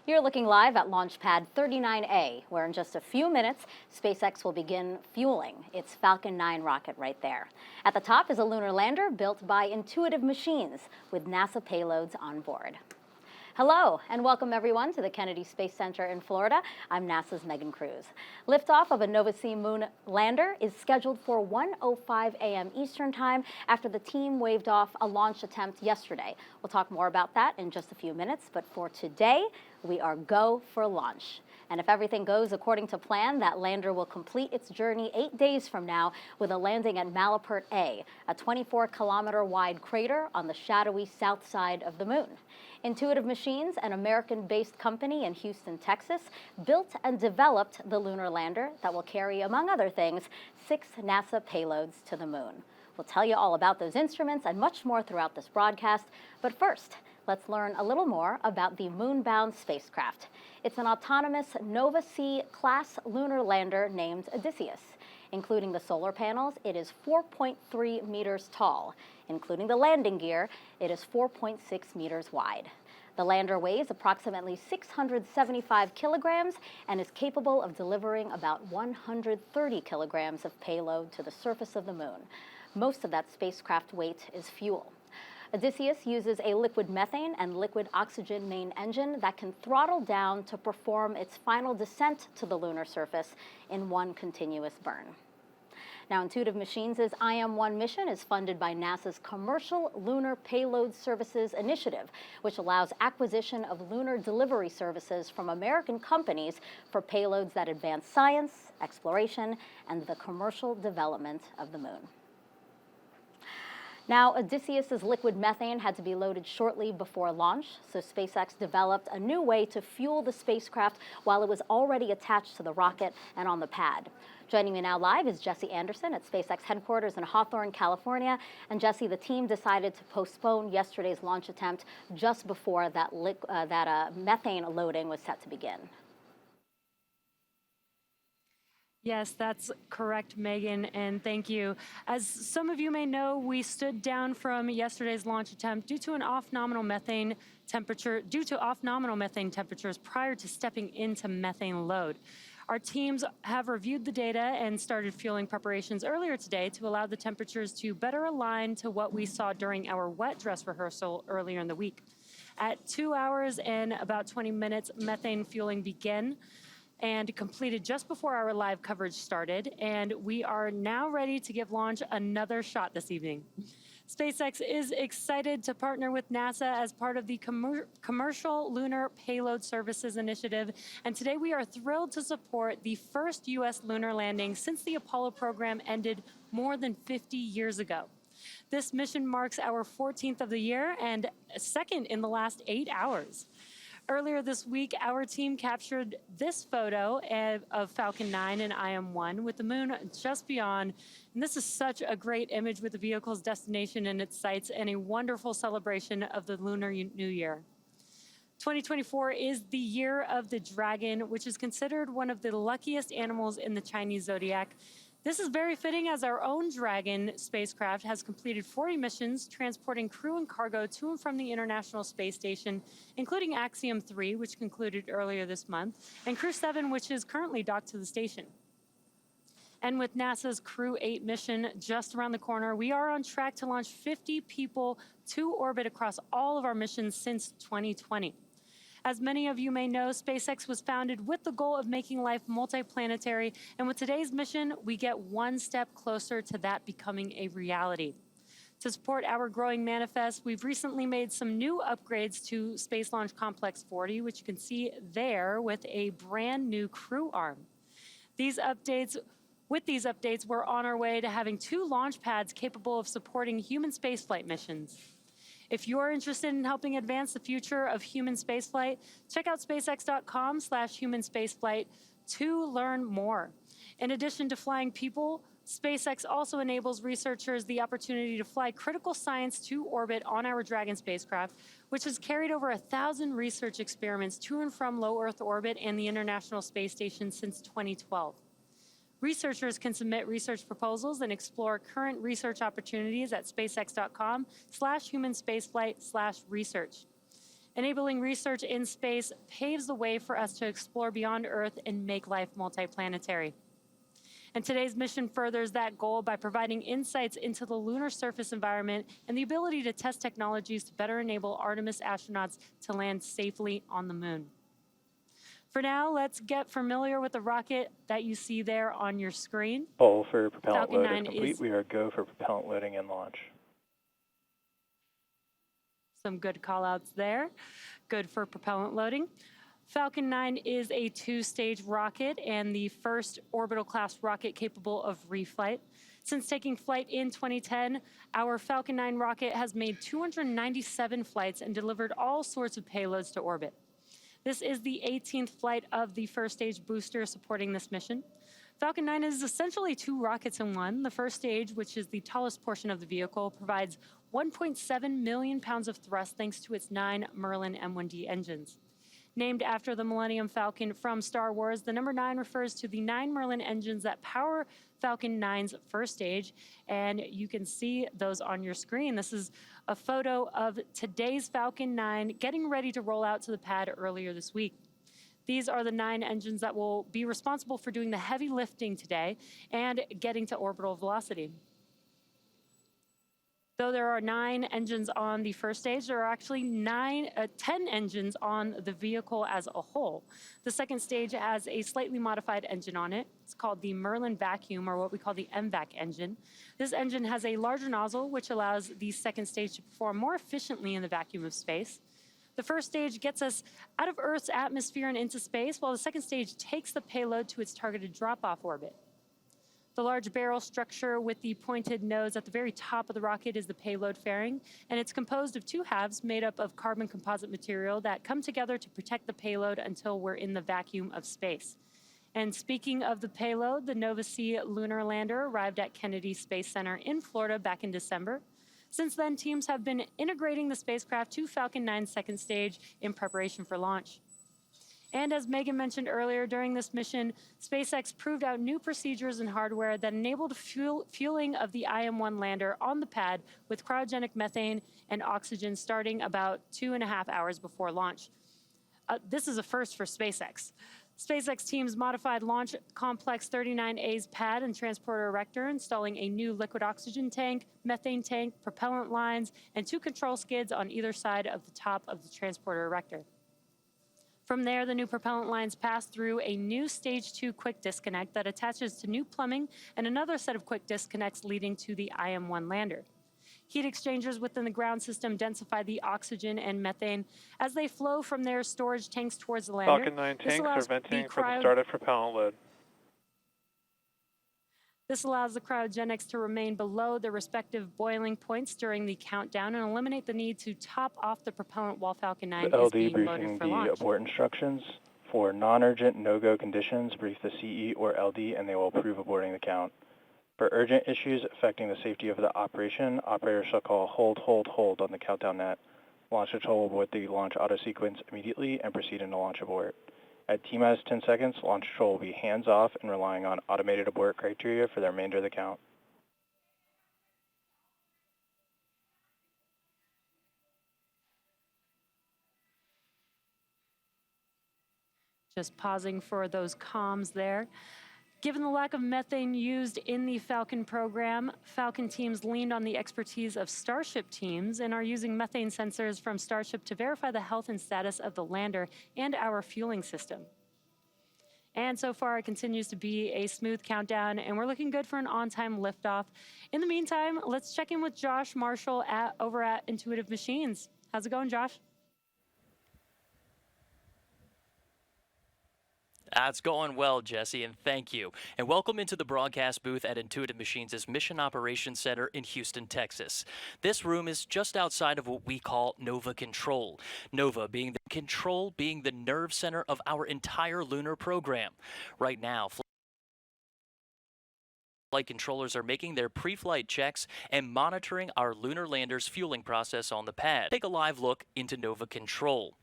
You're looking live at Launch Pad 39A, where in just a few minutes, SpaceX will begin fueling its Falcon 9 rocket right there. At the top is a lunar lander built by Intuitive Machines with NASA payloads on board. Hello, and welcome everyone to the Kennedy Space Center in Florida. I'm NASA's Megan Cruz. Liftoff of a Nova-C moon lander is scheduled for 1:05 a.m. Eastern Time after the team waved off a launch attempt yesterday. We'll talk more about that in just a few minutes, but for today, we are go for launch. And if everything goes according to plan, that lander will complete its journey 8 days from now with a landing at Malapert A, a 24-kilometer-wide crater on the shadowy south side of the moon. Intuitive Machines, an American-based company in Houston, Texas, built and developed the lunar lander that will carry, among other things, 6 NASA payloads to the moon. We'll tell you all about those instruments and much more throughout this broadcast. But first, let's learn a little more about the moon-bound spacecraft. It's an autonomous Nova-C class lunar lander named Odysseus. Including the solar panels, it is 4.3 meters tall. Including the landing gear, it is 4.6 meters wide. The lander weighs approximately 675 kilograms and is capable of delivering about 130 kilograms of payload to the surface of the moon. Most of that spacecraft weight is fuel. Odysseus uses a liquid methane and liquid oxygen main engine that can throttle down to perform its final descent to the lunar surface in one continuous burn. Now, Intuitive Machines' IM-1 mission is funded by NASA's Commercial Lunar Payload Services initiative, which allows acquisition of lunar delivery services from American companies for payloads that advance science, exploration, and the commercial development of the moon. Now, Odysseus's liquid methane had to be loaded shortly before launch, so SpaceX developed a new way to fuel the spacecraft while it was already attached to the rocket and on the pad. Joining me now live is Jesse Anderson at SpaceX headquarters in Hawthorne, California. And Jesse, the team decided to postpone yesterday's launch attempt just before that methane loading was set to begin. Yes, that's correct, Megan, and thank you. As some of you may know, we stood down from yesterday's launch attempt due to off-nominal methane temperatures prior to stepping into methane load. Our teams have reviewed the data and started fueling preparations earlier today to allow the temperatures to better align to what we saw during our wet dress rehearsal earlier in the week. At 2 hours and about 20 minutes, methane fueling began and completed just before our live coverage started, and we are now ready to give launch another shot this evening. SpaceX is excited to partner with NASA as part of the Commercial Lunar Payload Services initiative, and today we are thrilled to support the first U.S. lunar landing since the Apollo program ended more than 50 years ago. This mission marks our 14th of the year and second in the last 8 hours. Earlier this week, our team captured this photo of Falcon 9 and IM-1 with the moon just beyond. And this is such a great image with the vehicle's destination and its sights and a wonderful celebration of the Lunar New Year. 2024 is the year of the dragon, which is considered one of the luckiest animals in the Chinese zodiac. This is very fitting as our own Dragon spacecraft has completed 40 missions transporting crew and cargo to and from the International Space Station, including Axiom 3, which concluded earlier this month, and Crew 7, which is currently docked to the station. And with NASA's Crew 8 mission just around the corner, we are on track to launch 50 people to orbit across all of our missions since 2020. As many of you may know, SpaceX was founded with the goal of making life multiplanetary, and with today's mission, we get one step closer to that becoming a reality. To support our growing manifest, we've recently made some new upgrades to Space Launch Complex 40, which you can see there with a brand new crew arm. With these updates, we're on our way to having 2 launch pads capable of supporting human spaceflight missions. If you're interested in helping advance the future of human spaceflight, check out spacex.com/humanspaceflight to learn more. In addition to flying people, SpaceX also enables researchers the opportunity to fly critical science to orbit on our Dragon spacecraft, which has carried over 1,000 research experiments to and from low Earth orbit and the International Space Station since 2012. Researchers can submit research proposals and explore current research opportunities at spacex.com/humanspaceflight/research. Enabling research in space paves the way for us to explore beyond Earth and make life multiplanetary. And today's mission furthers that goal by providing insights into the lunar surface environment and the ability to test technologies to better enable Artemis astronauts to land safely on the moon. For now, let's get familiar with the rocket that you see there on your screen. Poll for propellant Falcon load 9 is complete. is We are go for propellant loading and launch. some good call-outs there. Good for propellant loading. Falcon 9 is a two-stage rocket and the first orbital-class rocket capable of reflight. Since taking flight in 2010, our Falcon 9 rocket has made 297 flights and delivered all sorts of payloads to orbit. This is the 18th flight of the first stage booster supporting this mission. Falcon 9 is essentially two rockets in one. The first stage, which is the tallest portion of the vehicle, provides 1.7 million pounds of thrust thanks to its 9 Merlin M1D engines. Named after the Millennium Falcon from Star Wars, the number 9 refers to the 9 Merlin engines that power Falcon 9's first stage, and you can see those on your screen. This is a photo of today's Falcon 9 getting ready to roll out to the pad earlier this week. These are the 9 engines that will be responsible for doing the heavy lifting today and getting to orbital velocity. Though there are 9 engines on the first stage, there are actually 10 engines on the vehicle as a whole. The second stage has a slightly modified engine on it. It's called the Merlin Vacuum, or what we call the MVAC engine. This engine has a larger nozzle, which allows the second stage to perform more efficiently in the vacuum of space. The first stage gets us out of Earth's atmosphere and into space, while the second stage takes the payload to its targeted drop-off orbit. The large barrel structure with the pointed nose at the very top of the rocket is the payload fairing, and it's composed of 2 halves made up of carbon composite material that come together to protect the payload until we're in the vacuum of space. And speaking of the payload, the Nova-C lunar lander arrived at Kennedy Space Center in Florida back in December. Since then, teams have been integrating the spacecraft to Falcon 9's second stage in preparation for launch. And as Megan mentioned earlier, during this mission, SpaceX proved out new procedures and hardware that enabled fueling of the IM-1 lander on the pad with cryogenic methane and oxygen starting about 2.5 hours before launch. This is a first for SpaceX. SpaceX teams modified Launch Complex 39A's pad and transporter erector, installing a new liquid oxygen tank, methane tank, propellant lines, and 2 control skids on either side of the top of the transporter erector. From there, the new propellant lines pass through a new Stage 2 quick disconnect that attaches to new plumbing and another set of quick disconnects leading to the IM-1 lander. Heat exchangers within the ground system densify the oxygen and methane as they flow from their storage tanks towards the lander. Falcon 9 tanks are venting for the start of propellant load. This allows the cryogenics to remain below their respective boiling points during the countdown and eliminate the need to top off the propellant while Falcon 9 The is LD being briefing loaded for the launch. abort instructions. For non-urgent no-go conditions, brief the CE or LD and they will approve aborting the count. For urgent issues affecting the safety of the operation, operators shall call hold, hold, hold on the countdown net. Launch control will abort the launch auto sequence immediately and proceed into launch abort. At T-minus 10 seconds, launch control will be hands-off and relying on automated abort criteria for the remainder of the count. Just pausing for those comms there. Given the lack of methane used in the Falcon program, Falcon teams leaned on the expertise of Starship teams and are using methane sensors from Starship to verify the health and status of the lander and our fueling system. And so far, it continues to be a smooth countdown, and we're looking good for an on-time liftoff. In the meantime, let's check in with Josh Marshall over at Intuitive Machines. How's it going, Josh? That's going well, Jesse, and thank you. And welcome into the broadcast booth at Intuitive Machines' Mission Operations Center in Houston, Texas. This room is just outside of what we call Nova Control. Nova being the nerve center of our entire lunar program. Right now, flight controllers are making their pre-flight checks and monitoring our lunar lander's fueling process on the pad. Take a live look into Nova Control.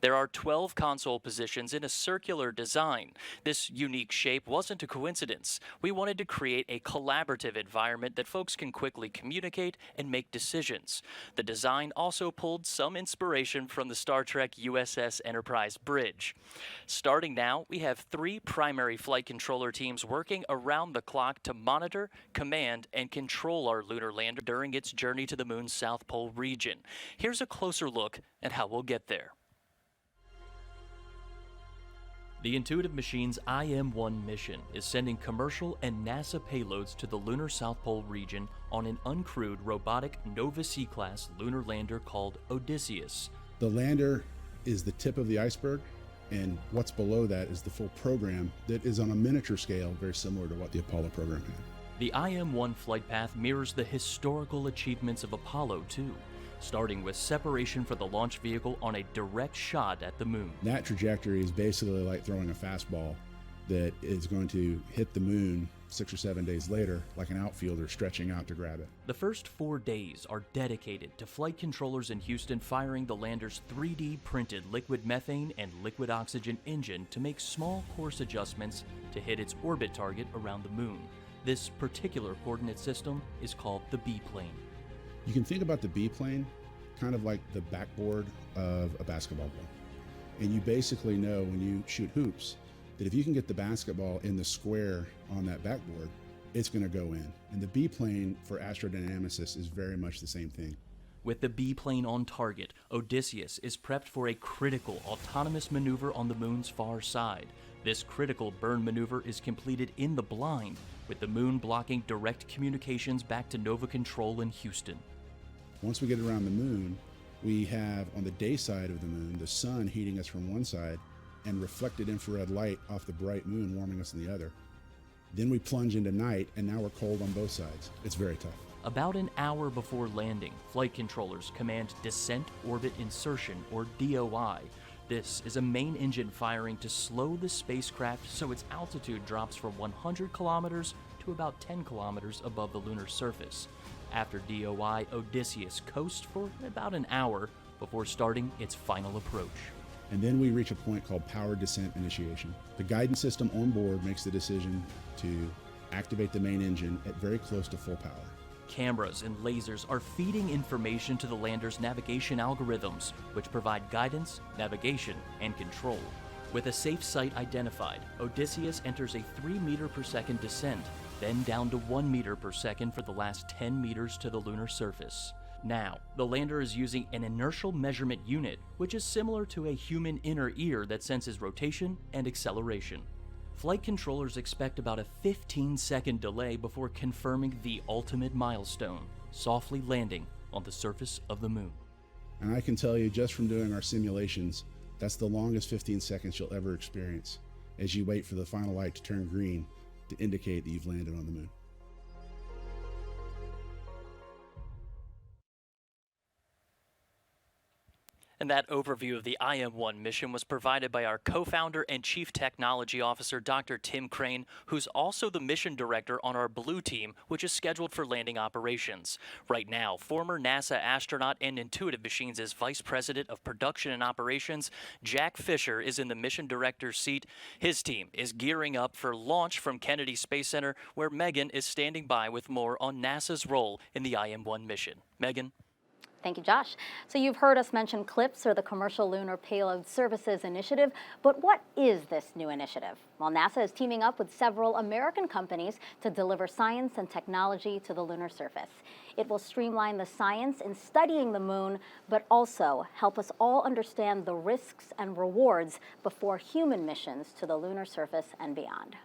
There are 12 console positions in a circular design. This unique shape wasn't a coincidence. We wanted to create a collaborative environment that folks can quickly communicate and make decisions. The design also pulled some inspiration from the Star Trek USS Enterprise bridge. Starting now, we have 3 primary flight controller teams working around the clock to monitor, command, and control our lunar lander during its journey to the moon's South Pole region. Here's a closer look at how we'll get there. The Intuitive Machines IM-1 mission is sending commercial and NASA payloads to the lunar South Pole region on an uncrewed robotic Nova C-class lunar lander called Odysseus. The lander is the tip of the iceberg, and what's below that is the full program that is on a miniature scale, very similar to what the Apollo program had. The IM-1 flight path mirrors the historical achievements of Apollo 2. Starting with separation for the launch vehicle on a direct shot at the moon. That trajectory is basically like throwing a fastball that is going to hit the moon 6 or 7 days later, like an outfielder stretching out to grab it. The first 4 days are dedicated to flight controllers in Houston firing the lander's 3D printed liquid methane and liquid oxygen engine to make small course adjustments to hit its orbit target around the moon. This particular coordinate system is called the B-plane. You can think about the B-plane kind of like the backboard of a basketball ball. And you basically know when you shoot hoops that if you can get the basketball in the square on that backboard, it's going to go in. And the B-plane for astrodynamicists is very much the same thing. With the B-plane on target, Odysseus is prepped for a critical autonomous maneuver on the moon's far side. This critical burn maneuver is completed in the blind, with the moon blocking direct communications back to Nova Control in Houston. Once we get around the moon, we have on the day side of the moon, the sun heating us from one side and reflected infrared light off the bright moon warming us on the other. Then we plunge into night, and now we're cold on both sides. It's very tough. About an hour before landing, flight controllers command Descent Orbit Insertion, or DOI. This is a main engine firing to slow the spacecraft so its altitude drops from 100 kilometers to about 10 kilometers above the lunar surface. After DOI, Odysseus coasts for about an hour before starting its final approach. And then we reach a point called powered descent initiation. The guidance system on board makes the decision to activate the main engine at very close to full power. Cameras and lasers are feeding information to the lander's navigation algorithms, which provide guidance, navigation, and control. With a safe site identified, Odysseus enters a 3 meter per second descent, then down to 1 meter per second for the last 10 meters to the lunar surface. Now, the lander is using an inertial measurement unit, which is similar to a human inner ear that senses rotation and acceleration. Flight controllers expect about a 15-second delay before confirming the ultimate milestone, softly landing on the surface of the moon. And I can tell you just from doing our simulations, that's the longest 15 seconds you'll ever experience as you wait for the final light to turn green to indicate that you've landed on the moon. And that overview of the IM-1 mission was provided by our co-founder and Chief Technology Officer, Dr. Tim Crane, who's also the mission director on our Blue Team, which is scheduled for landing operations. Right now, former NASA astronaut and Intuitive Machines' Vice President of Production and Operations, Jack Fisher, is in the mission director's seat. His team is gearing up for launch from Kennedy Space Center, where Megan is standing by with more on NASA's role in the IM-1 mission. Megan? Thank you, Josh. So you've heard us mention CLPS, or the Commercial Lunar Payload Services initiative, but what is this new initiative? Well, NASA is teaming up with several American companies to deliver science and technology to the lunar surface. It will streamline the science in studying the moon, but also help us all understand the risks and rewards before human missions to the lunar surface and beyond.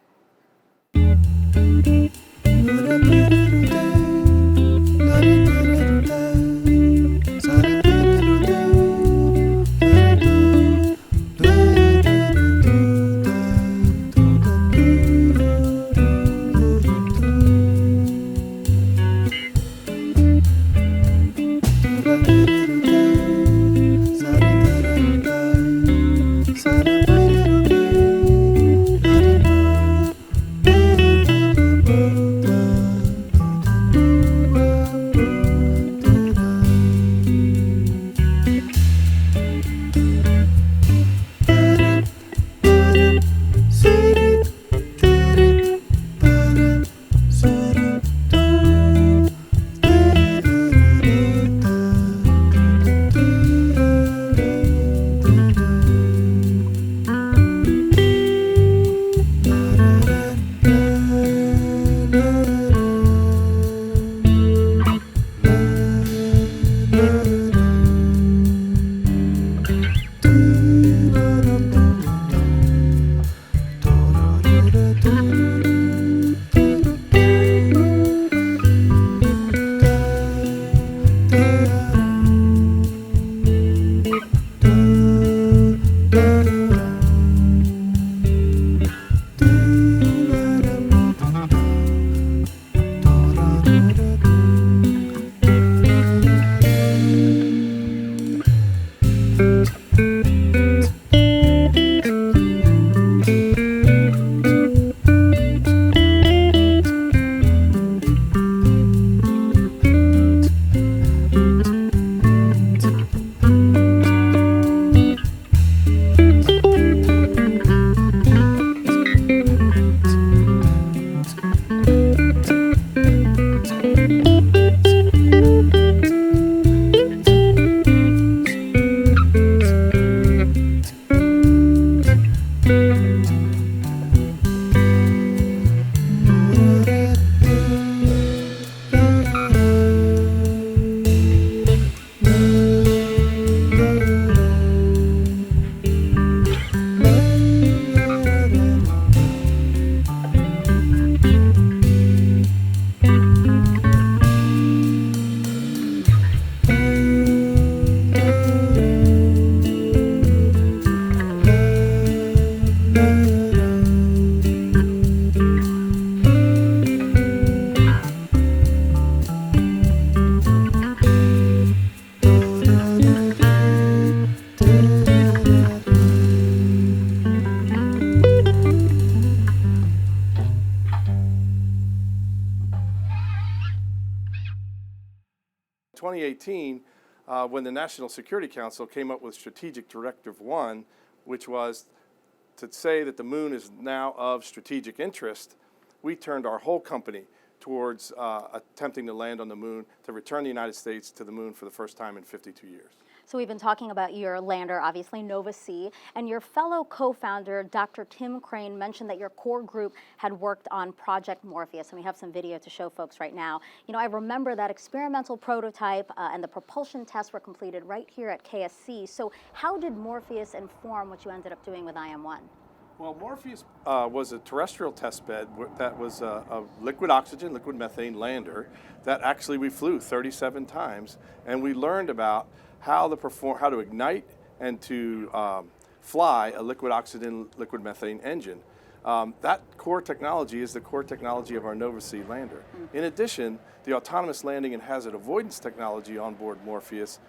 2018, when the National Security Council came up with Strategic Directive 1, which was to say that the moon is now of strategic interest, we turned our whole company towards attempting to land on the moon, to return the United States to the moon for the first time in 52 years. So we've been talking about your lander, obviously Nova-C, and your fellow co-founder, Dr. Tim Crane, mentioned that your core group had worked on Project Morpheus, and we have some video to show folks right now. You know, I remember that experimental prototype and the propulsion tests were completed right here at KSC. So how did Morpheus inform what you ended up doing with IM-1? Well, Morpheus was a terrestrial test bed that was a liquid oxygen, liquid methane lander that actually we flew 37 times, and we learned about how to ignite and to fly a liquid oxygen, liquid methane engine. That core technology is the core technology of our Nova-C lander. In addition, the autonomous landing and hazard avoidance technology on board Morpheus,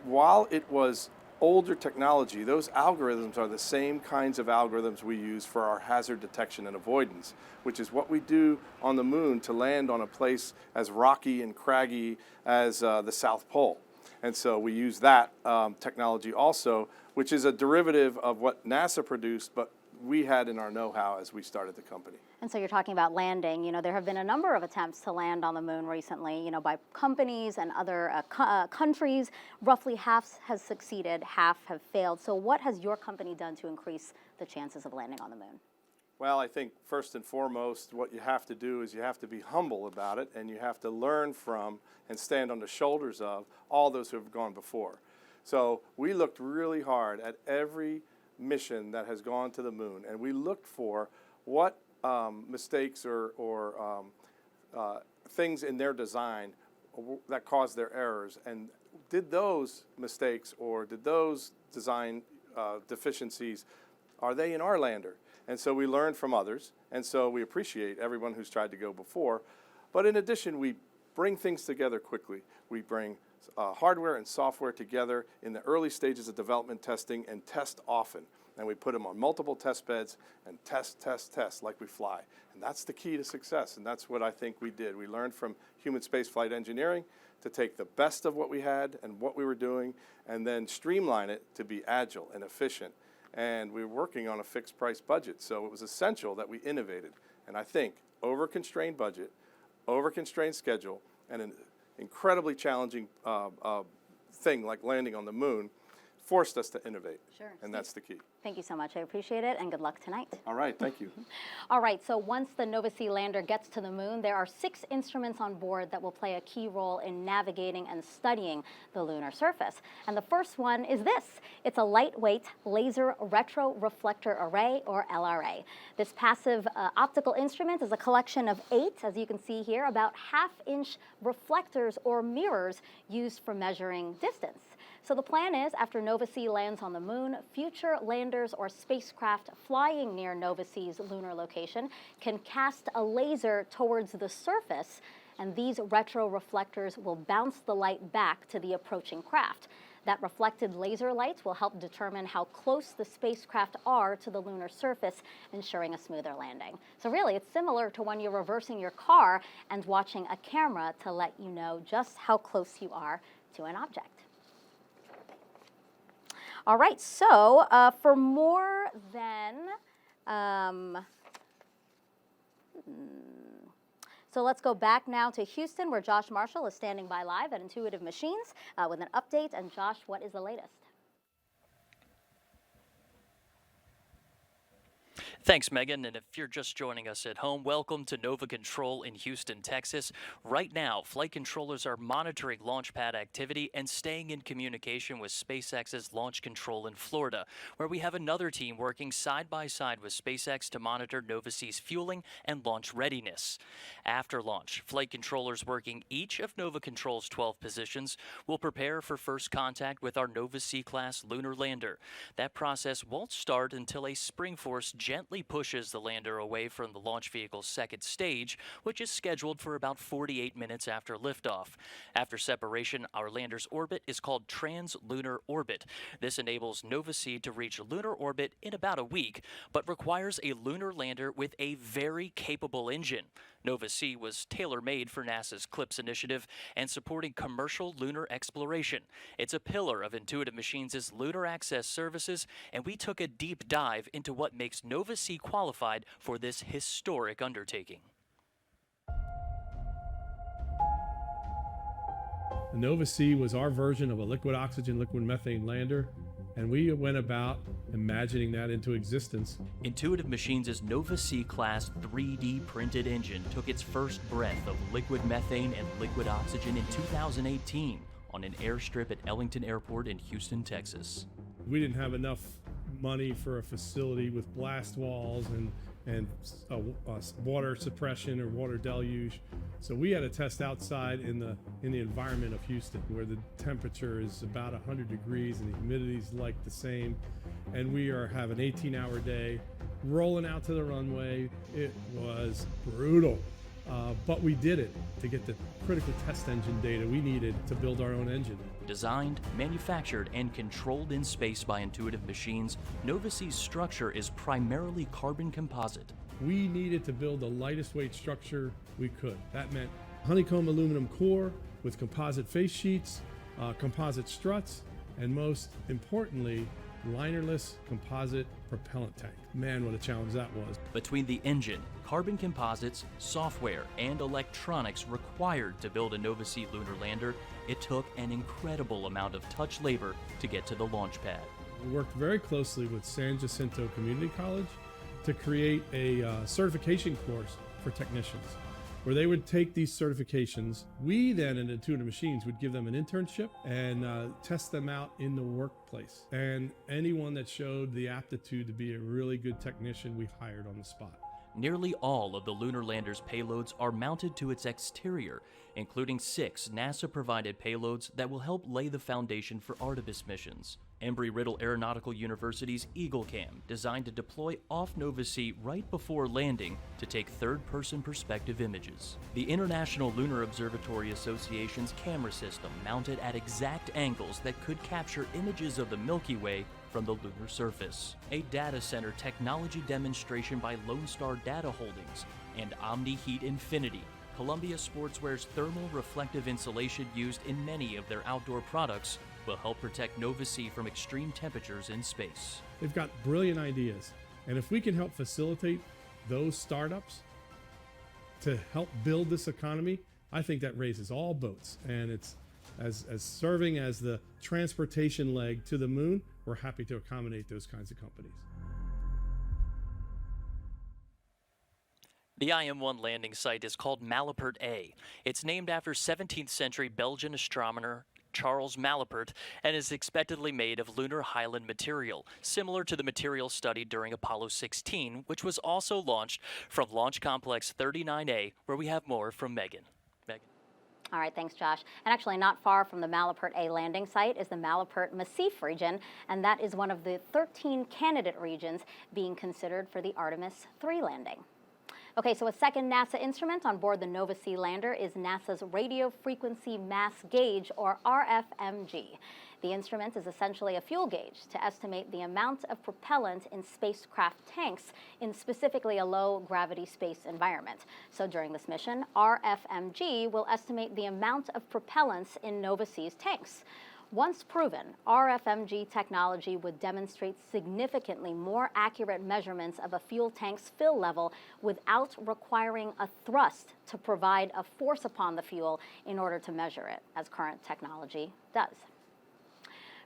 while it was older technology, those algorithms are the same kinds of algorithms we use for our hazard detection and avoidance, which is what we do on the moon to land on a place as rocky and craggy as the South Pole. And so we use that technology also, which is a derivative of what NASA produced, but we had in our know-how as we started the company. And so you're talking about landing. You know, there have been a number of attempts to land on the moon recently, you know, by companies and other countries. Roughly half has succeeded, half have failed. So what has your company done to increase the chances of landing on the moon? Well, I think first and foremost, what you have to do is you have to be humble about it, and you have to learn from and stand on the shoulders of all those who have gone before. So we looked really hard at every mission that has gone to the moon, and we looked for what mistakes or things in their design that caused their errors, and did those mistakes or did those design deficiencies, are they in our lander? And so we learned from others, and so we appreciate everyone who's tried to go before. But in addition, we bring things together quickly. We bring hardware and software together in the early stages of development testing and test often. And we put them on multiple test beds and test like we fly. And that's the key to success, and that's what I think we did. We learned from human spaceflight engineering to take the best of what we had and what we were doing and then streamline it to be agile and efficient. And we were working on a fixed price budget, so it was essential that we innovated. And I think over-constrained budget, over-constrained schedule, and an incredibly challenging thing like landing on the moon forced us to innovate. Sure. And that's the key. Thank you so much. I appreciate it, and good luck tonight. All right, thank you. All right, so once the Nova-C lander gets to the moon, there are 6 instruments on board that will play a key role in navigating and studying the lunar surface. And the first one is this. It's a lightweight laser retroreflector array, or LRA. This passive optical instrument is a collection of 8, as you can see here, about half-inch reflectors or mirrors used for measuring distance. So the plan is, after Nova-C lands on the moon, future landers or spacecraft flying near Nova-C's lunar location can cast a laser towards the surface, and these retroreflectors will bounce the light back to the approaching craft. That reflected laser light will help determine how close the spacecraft are to the lunar surface, ensuring a smoother landing. So really, it's similar to when you're reversing your car and watching a camera to let you know just how close you are to an object. All right, so for more than, so let's go back now to Houston, where Josh Marshall is standing by live at Intuitive Machines with an update. And Josh, what is the latest? Thanks, Megan. And if you're just joining us at home, welcome to Nova Control in Houston, Texas. Right now, flight controllers are monitoring launch pad activity and staying in communication with SpaceX's Launch Control in Florida, where we have another team working side by side with SpaceX to monitor Nova-C's fueling and launch readiness. After launch, flight controllers working each of Nova Control's 12 positions will prepare for first contact with our Nova-C class lunar lander. That process won't start until a spring force gently pushes the lander away from the launch vehicle's second stage, which is scheduled for about 48 minutes after liftoff. After separation, our lander's orbit is called trans-lunar orbit. This enables Nova-C to reach lunar orbit in about a week, but requires a lunar lander with a very capable engine. Nova-C was tailor-made for NASA's CLPS initiative and supporting commercial lunar exploration. It's a pillar of Intuitive Machines' lunar access services, and we took a deep dive into what makes Nova-C qualified for this historic undertaking. The Nova-C was our version of a liquid oxygen, liquid methane lander, and we went about imagining that into existence. Intuitive Machines' Nova-C class 3D printed engine took its first breath of liquid methane and liquid oxygen in 2018 on an airstrip at Ellington Airport in Houston, Texas. We didn't have enough money for a facility with blast walls and water suppression or water deluge. So we had to test outside in the environment of Houston, where the temperature is about 100 degrees and the humidity is like the same. And we have an 18-hour day rolling out to the runway. It was brutal, but we did it to get the critical test engine data we needed to build our own engine. Designed, manufactured, and controlled in space by Intuitive Machines, Nova-C's structure is primarily carbon composite. We needed to build the lightest weight structure we could. That meant honeycomb aluminum core with composite face sheets, composite struts, and most importantly, linerless composite propellant tank. Man, what a challenge that was. Between the engine, carbon composites, software, and electronics required to build a Nova-C lunar lander, it took an incredible amount of touch labor to get to the launch pad. We worked very closely with San Jacinto Community College to create a certification course for technicians, where they would take these certifications. We then at Intuitive Machines would give them an internship and test them out in the workplace. And anyone that showed the aptitude to be a really good technician, we hired on the spot. Nearly all of the lunar lander's payloads are mounted to its exterior, including 6 NASA-provided payloads that will help lay the foundation for Artemis missions. Embry-Riddle Aeronautical University's EagleCam, designed to deploy off Nova-C right before landing to take third-person perspective images. The International Lunar Observatory Association's camera system, mounted at exact angles that could capture images of the Milky Way from the lunar surface. A data center technology demonstration by Lone Star Data Holdings and Omni Heat Infinity, Columbia Sportswear's thermal reflective insulation used in many of their outdoor products, will help protect Nova-C from extreme temperatures in space. They've got brilliant ideas, and if we can help facilitate those startups to help build this economy, I think that raises all boats. And it's as serving as the transportation leg to the moon, we're happy to accommodate those kinds of companies. The IM-1 landing site is called Malapert A. It's named after 17th century Belgian astronomer Charles Malapert and is expectedly made of lunar highland material, similar to the material studied during Apollo 16, which was also launched from Launch Complex 39A, where we have more from Megan. All right, thanks, Josh. And actually not far from the Malapert A landing site is the Malapert Massif region, and that is one of the 13 candidate regions being considered for the Artemis 3 landing. Okay, so a second NASA instrument on board the Nova-C lander is NASA's Radio Frequency Mass Gauge, or RFMG. The instrument is essentially a fuel gauge to estimate the amount of propellant in spacecraft tanks in specifically a low-gravity space environment. So during this mission, RFMG will estimate the amount of propellants in Nova-C's tanks. Once proven, RFMG technology would demonstrate significantly more accurate measurements of a fuel tank's fill level without requiring a thrust to provide a force upon the fuel in order to measure it, as current technology does.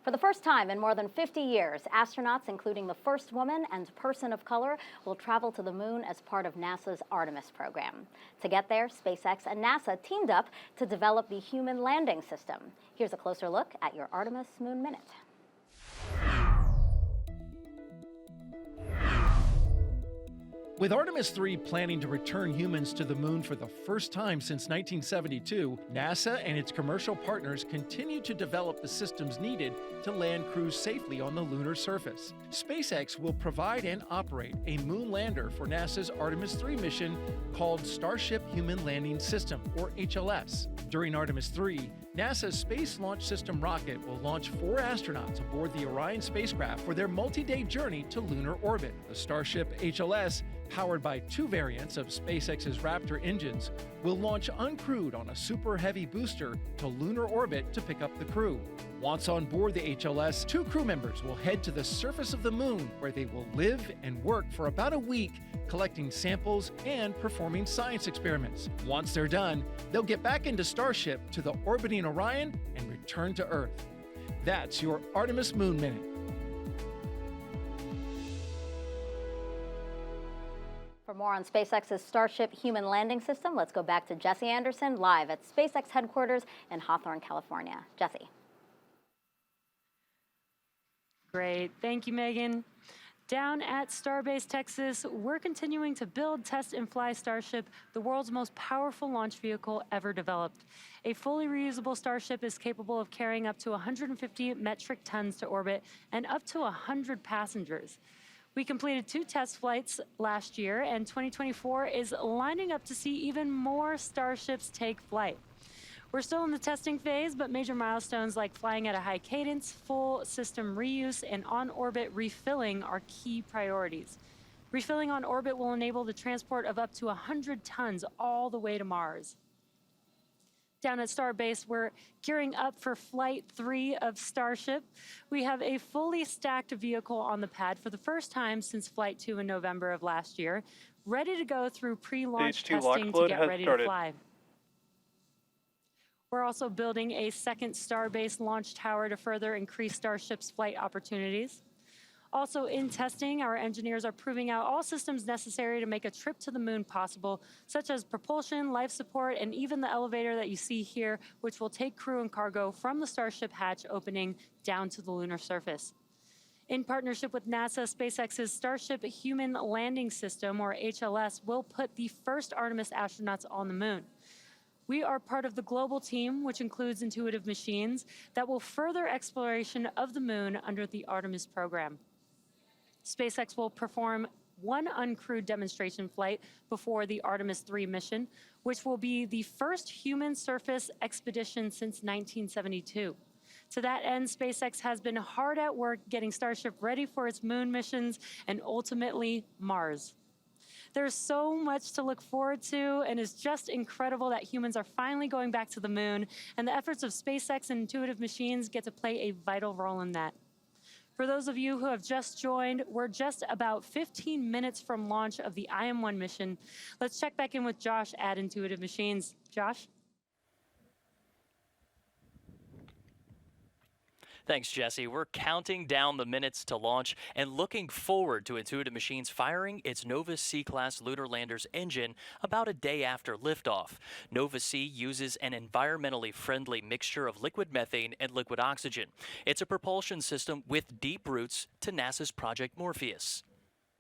For the first time in more than 50 years, astronauts, including the first woman and person of color, will travel to the moon as part of NASA's Artemis program. To get there, SpaceX and NASA teamed up to develop the human landing system. Here's a closer look at your Artemis Moon Minute. With Artemis 3 planning to return humans to the moon for the first time since 1972, NASA and its commercial partners continue to develop the systems needed to land crews safely on the lunar surface. SpaceX will provide and operate a moon lander for NASA's Artemis 3 mission called Starship Human Landing System, or HLS. During Artemis 3, NASA's Space Launch System rocket will launch 4 astronauts aboard the Orion spacecraft for their multi-day journey to lunar orbit. The Starship HLS, powered by 2 variants of SpaceX's Raptor engines, will launch uncrewed on a super heavy booster to lunar orbit to pick up the crew. Once on board the HLS, 2 crew members will head to the surface of the moon, where they will live and work for about a week, collecting samples and performing science experiments. Once they're done, they'll get back into Starship to the orbiting Orion and return to Earth. That's your Artemis Moon Minute. For more on SpaceX's Starship human landing system, let's go back to Jesse Anderson live at SpaceX headquarters in Hawthorne, California. Jesse. Great. Thank you, Megan. Down at Starbase, Texas, we're continuing to build, test, and fly Starship, the world's most powerful launch vehicle ever developed. A fully reusable Starship is capable of carrying up to 150 metric tons to orbit and up to 100 passengers. We completed 2 test flights last year, and 2024 is lining up to see even more Starships take flight. We're still in the testing phase, but major milestones like flying at a high cadence, full system reuse, and on-orbit refilling are key priorities. Refilling on orbit will enable the transport of up to 100 tons all the way to Mars. Down at Starbase, we're gearing up for Flight 3 of Starship. We have a fully stacked vehicle on the pad for the first time since Flight 2 in November of last year, ready to go through pre-launch testing to get ready to fly. We're also building a second Starbase launch tower to further increase Starship's flight opportunities. Also in testing, our engineers are proving out all systems necessary to make a trip to the moon possible, such as propulsion, life support, and even the elevator that you see here, which will take crew and cargo from the Starship hatch opening down to the lunar surface. In partnership with NASA, SpaceX's Starship Human Landing System, or HLS, will put the first Artemis astronauts on the moon. We are part of the global team, which includes Intuitive Machines, that will further exploration of the moon under the Artemis program. SpaceX will perform 1 uncrewed demonstration flight before the Artemis 3 mission, which will be the first human surface expedition since 1972. To that end, SpaceX has been hard at work getting Starship ready for its moon missions and ultimately Mars. There's so much to look forward to, and it's just incredible that humans are finally going back to the moon, and the efforts of SpaceX and Intuitive Machines get to play a vital role in that. For those of you who have just joined, we're just about 15 minutes from launch of the IM-1 mission. Let's check back in with Josh at Intuitive Machines. Josh? Thanks, Jesse. We're counting down the minutes to launch and looking forward to Intuitive Machines firing its Nova C-class lunar lander's engine about a day after liftoff. Nova C uses an environmentally friendly mixture of liquid methane and liquid oxygen. It's a propulsion system with deep roots to NASA's Project Morpheus.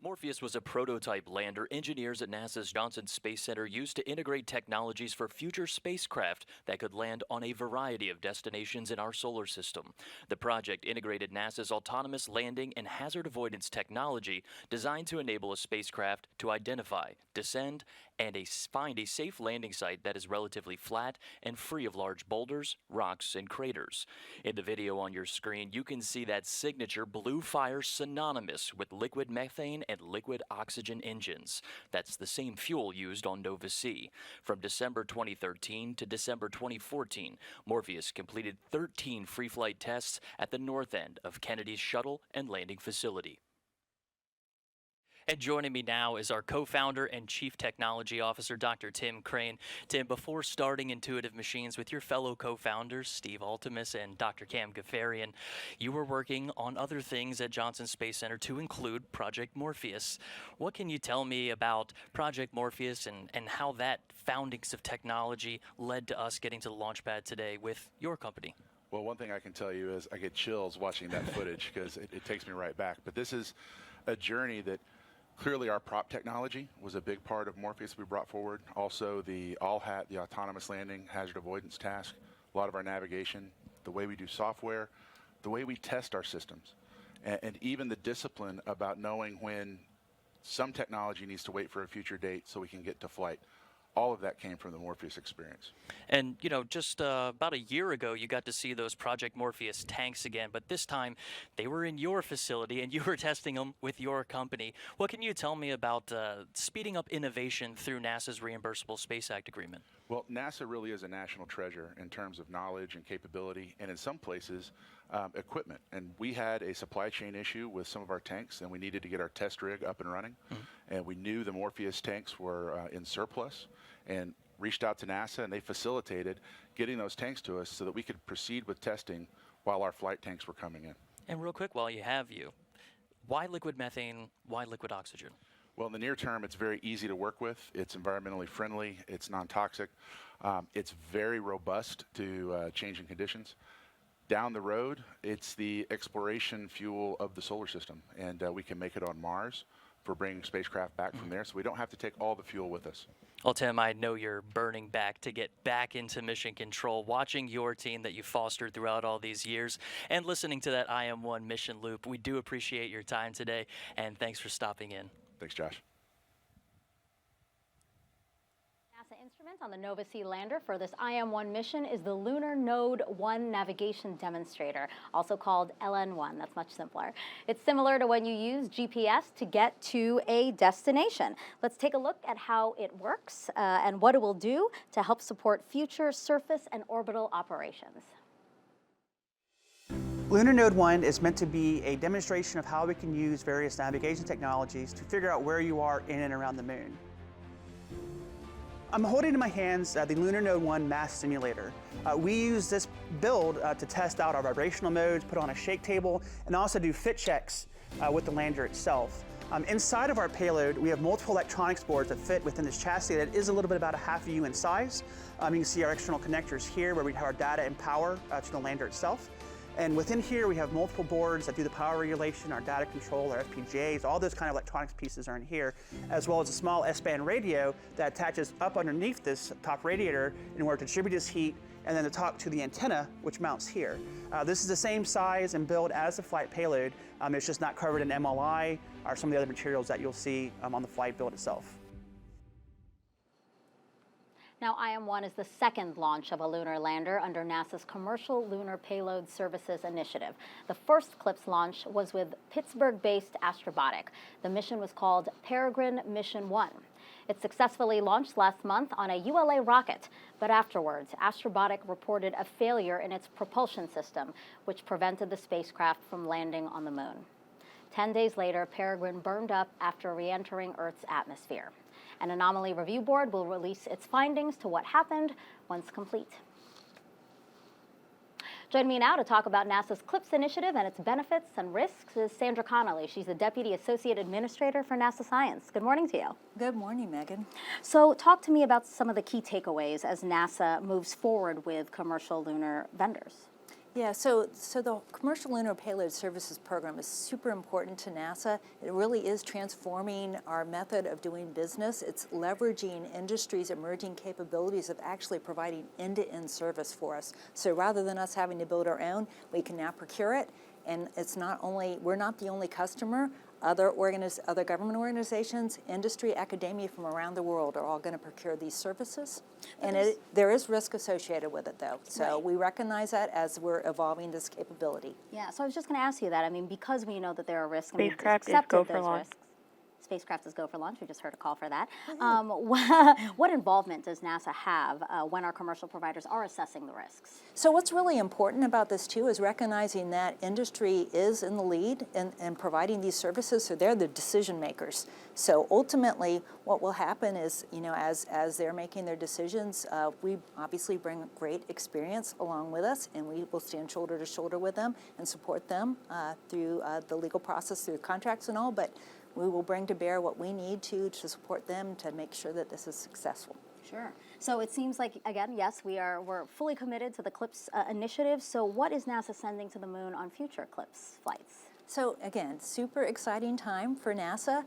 Morpheus was a prototype lander engineers at NASA's Johnson Space Center used to integrate technologies for future spacecraft that could land on a variety of destinations in our solar system. The project integrated NASA's autonomous landing and hazard avoidance technology designed to enable a spacecraft to identify, descend, and find a safe landing site that is relatively flat and free of large boulders, rocks, and craters. In the video on your screen, you can see that signature blue fire synonymous with liquid methane and liquid oxygen engines. That's the same fuel used on Nova C. From December 2013 to December 2014, Morpheus completed 13 free flight tests at the north end of Kennedy's shuttle and landing facility. And joining me now is our co-founder and chief technology officer, Dr. Tim Crane. Tim, before starting Intuitive Machines with your fellow co-founders, Steve Altemus and Dr. Cam Gafarian, you were working on other things at Johnson Space Center to include Project Morpheus. What can you tell me about Project Morpheus and how that foundings of technology led to us getting to the launch pad today with your company? Well, one thing I can tell you is I get chills watching that footage because it takes me right back. But this is a journey that clearly our prop technology was a big part of Morpheus we brought forward. Also the all-hat, the autonomous landing, hazard avoidance task, a lot of our navigation, the way we do software, the way we test our systems, and even the discipline about knowing when some technology needs to wait for a future date so we can get to flight. all of that came from the Morpheus experience. And, you know, just about a year ago, you got to see those Project Morpheus tanks again, but this time they were in your facility and you were testing them with your company. What can you tell me about speeding up innovation through NASA's Reimbursable Space Act agreement? Well, NASA really is a national treasure in terms of knowledge and capability, and in some places, equipment. And we had a supply chain issue with some of our tanks, and we needed to get our test rig up and running. And we knew the Morpheus tanks were in surplus, and reached out to NASA, and they facilitated getting those tanks to us so that we could proceed with testing while our flight tanks were coming in. And real quick, while you have you, why liquid methane? Why liquid oxygen? Well, in the near term, it's very easy to work with. It's environmentally friendly. It's non-toxic. It's very robust to changing conditions. Down the road, it's the exploration fuel of the solar system, and we can make it on Mars for bringing spacecraft back from there, so we don't have to take all the fuel with us. Well, Tim, I know you're burning back to get back into mission control, watching your team that you fostered throughout all these years and listening to that IM-1 mission loop. We do appreciate your time today, and thanks for stopping in. Thanks, Josh. NASA instrument on the Nova-C lander for this IM-1 mission is the Lunar Node 1 navigation demonstrator, also called LN1. That's much simpler. It's similar to when you use GPS to get to a destination. Let's take a look at how it works and what it will do to help support future surface and orbital operations. Lunar Node 1 is meant to be a demonstration of how we can use various navigation technologies to figure out where you are in and around the moon. I'm holding in my hands the Lunar Node 1 mass simulator. We use this build to test out our vibrational modes, put on a shake table, and also do fit checks with the lander itself. Inside of our payload, we have multiple electronics boards that fit within this chassis that is a little bit about a half U in size. You can see our external connectors here where we have our data and power to the lander itself. And within here, we have multiple boards that do the power regulation, our data control, our FPGAs, all those kind of electronics pieces are in here, as well as a small S-band radio that attaches up underneath this top radiator in order to distribute this heat, and then to talk to the antenna, which mounts here. This is the same size and build as the flight payload. It's just not covered in MLI or some of the other materials that you'll see on the flight build itself. Now, IM-1 is the second launch of a lunar lander under NASA's Commercial Lunar Payload Services initiative. The first CLPS launch was with Pittsburgh-based Astrobotic. The mission was called Peregrine Mission 1. It successfully launched last month on a ULA rocket, but afterwards, Astrobotic reported a failure in its propulsion system, which prevented the spacecraft from landing on the moon. 10 days later, Peregrine burned up after re-entering Earth's atmosphere. An anomaly review board will release its findings to what happened once complete. Joining me now to talk about NASA's CLPS initiative and its benefits and risks is Sandra Connolly. She's the Deputy Associate Administrator for NASA Science. Good morning to you. Good morning, Megan. So talk to me about some of the key takeaways as NASA moves forward with commercial lunar vendors. Yeah, so the Commercial Lunar Payload Services program is super important to NASA. It really is transforming our method of doing business. It's leveraging industry's emerging capabilities of actually providing end-to-end service for us. So rather than us having to build our own, we can now procure it. And it's not only, we're not the only customer. Other government organizations, industry, academia from around the world are all going to procure these services. And there is risk associated with it, though. So we recognize that as we're evolving this capability. Yeah, so I was just going to ask you that. I mean, because we know that there are risks, Spacecraft is go for launch. Spacecraft is go for launch. We just heard a call for that. What involvement does NASA have when our commercial providers are assessing the risks? So what's really important about this, too, is recognizing that industry is in the lead in providing these services, so they're the decision makers. So ultimately, what will happen is, you know, as they're making their decisions, we obviously bring great experience along with us, and we will stand shoulder to shoulder with them and support them through the legal process, through contracts and all, but we will bring to bear what we need to support them to make sure that this is successful. Sure. So it seems like, again, yes, we're fully committed to the CLPS initiative. So what is NASA sending to the moon on future CLPS flights? So again, super exciting time for NASA.